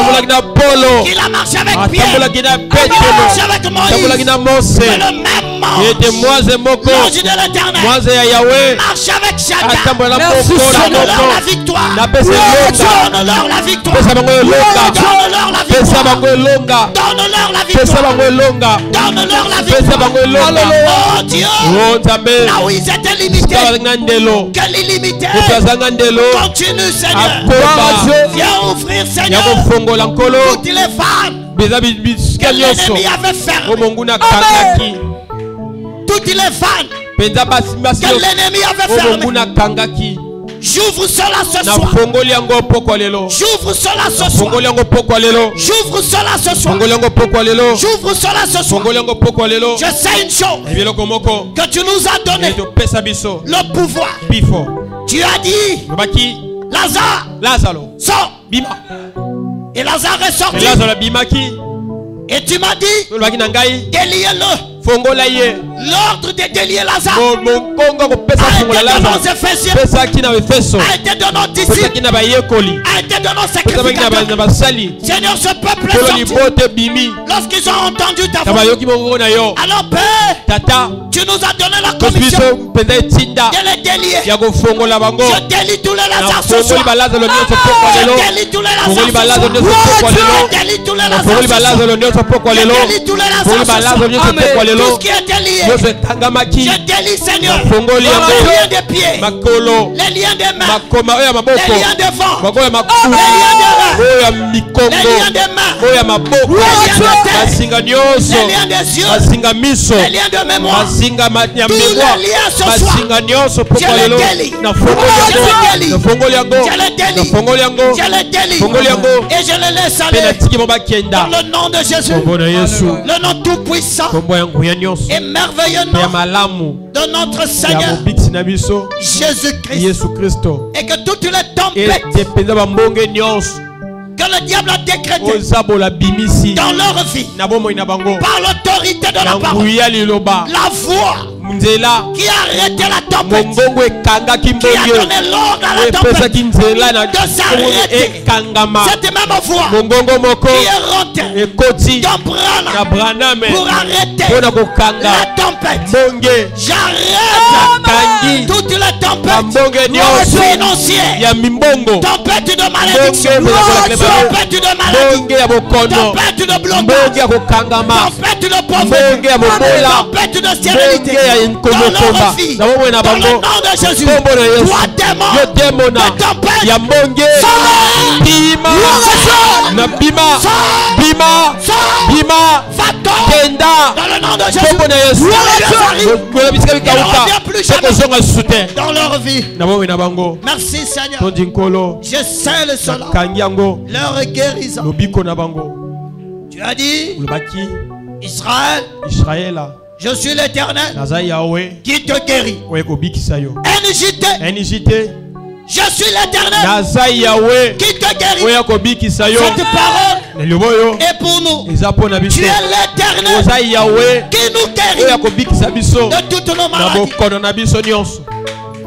qu'il a marché avec Pierre, qu'il a marché avec Moïse. Que le même ange de l'Éternel marche avec chacun. Donne-leur la victoire. Donne-leur la victoire. Donne-leur la victoire. Donne-leur la victoire. Donne-leur la victoire. Oh Dieu, là où ils étaient limités, que l'illimité continue Seigneur. Viens ouvrir, Seigneur, toutes les vannes que l'ennemi avait fermées. Toutes les vannes que l'ennemi avait fermées. J'ouvre cela ce soir. J'ouvre cela ce soir. J'ouvre cela ce soir. J'ouvre cela ce soir. Je sais une chose, que tu nous as donné le pouvoir. Tu as dit, Lazare, sors. Et Lazare est sorti. Et tu m'as dit, déliez-le. L'ordre de délier Lazare a été dans nos Éphésiens, a été dans nos disciples, a été dans nos sacrificateurs. Seigneur, ce peuple est sorti lorsqu'ils ont entendu ta voix. Alors Père, tu nous as donné la commission de les délier. Je délie tous les Lazare ce soir. Je délie tous les Lazare ce soir. Je délie tous les Lazare ce soir. Je délie tous les Lazare ce soir. Tout ce qui était lié, je délie, Seigneur, les liens des pieds, les liens des mains, les liens des vents, les liens des reins, les liens des mains, les liens de tête, les liens des yeux, les liens de mémoire. Tous les liens ce soir, je les délie. Je les délie. Et je les laisse aller dans le nom de Jésus, le nom tout puissant et merveilleux nom de notre Seigneur Jésus-Christ. Et que toutes les tempêtes que le diable a décrétées dans leur vie, par l'autorité de la parole, la voix qui a arrêté la tempête, qui a donné l'ordre à la tempête de s'arrêter, cette même voix qui est rentrée dans Branham pour arrêter la tempête. J'arrête toutes les tempêtes financières, tempête de malédiction, tempête de maladie, tempête de blocage, tempête de pauvreté, tempête de stérilité dans leur vie, dans le nom de Jésus. Toi démon de tempête, Bima, dans le nom de Jésus. Dans leur vie. Merci Seigneur. Je scelle cela. Leur guérison. Tu as dit, Israël, je suis l'Éternel qui te guérit. NJT, je suis l'Éternel qui te guérit. Cette parole est pour nous. Tu es l'Éternel qui nous guérit de toutes nos maladies.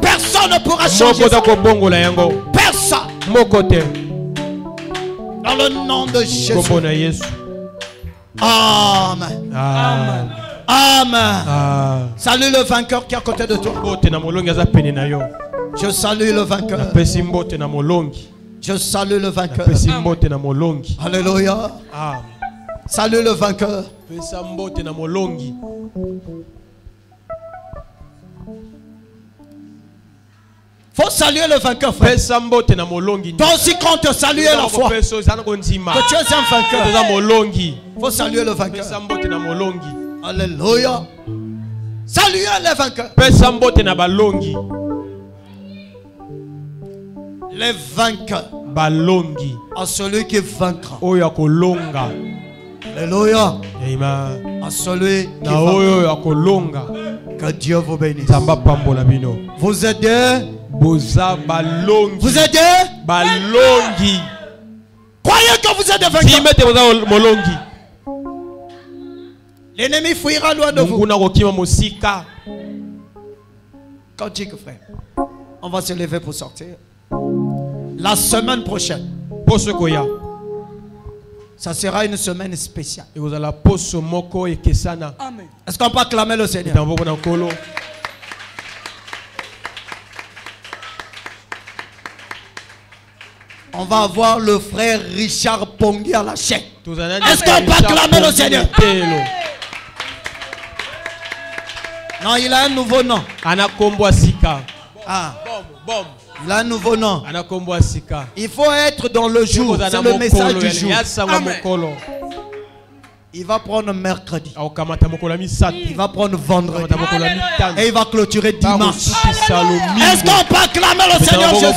Personne ne pourra changer ça. Personne. Dans le nom de Jésus. Amen. Amen. Amen. Salut le vainqueur qui est à côté de toi. Je salue le vainqueur. Je salue le vainqueur. Alléluia. Salut le vainqueur. Faut saluer le vainqueur, frère. Toi aussi, quand tu salues la foi, que tu es un vainqueur. Faut saluer le vainqueur. Alléluia. Saluez les vainqueurs. Les vainqueurs. À celui qui vaincra. Alléluia. À celui qui vaincra. Que Dieu vous bénisse. Vous êtes des... Vous êtes des... Croyez que vous êtes des vainqueurs. L'ennemi fuira loin de vous. Cantique, frère. On va se lever pour sortir. La semaine prochaine, ça sera une semaine spéciale. Amen. Est-ce qu'on peut acclamer le Seigneur? On va avoir le frère Richard Pongui à la chaîne. Est-ce qu'on peut acclamer le Seigneur? Non, il a un nouveau nom. Anakombo Sika. Ah. Il a un nouveau nom. Il faut être dans le jour. C'est le message du jour. Amen. Il va prendre mercredi. Il va prendre vendredi. Et il va clôturer dimanche. Est-ce qu'on peut acclamer le Seigneur Jésus?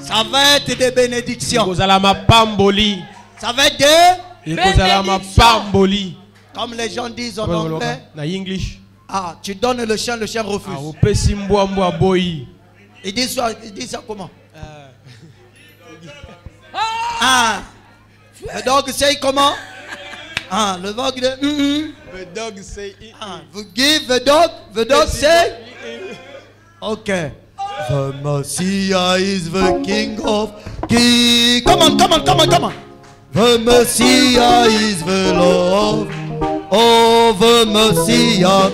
Ça va être des bénédictions. Ça va être des bénédictions. Comme les gens disent en anglais. Ah, tu donnes le chien refuse. Il dit ça comment? Ah, le dog say comment? Ah, le dog de the dog say vous give the dog say okay. The Messiah is the King of Kings. Come on. The Messiah is the Lord. Oh, the Messiah.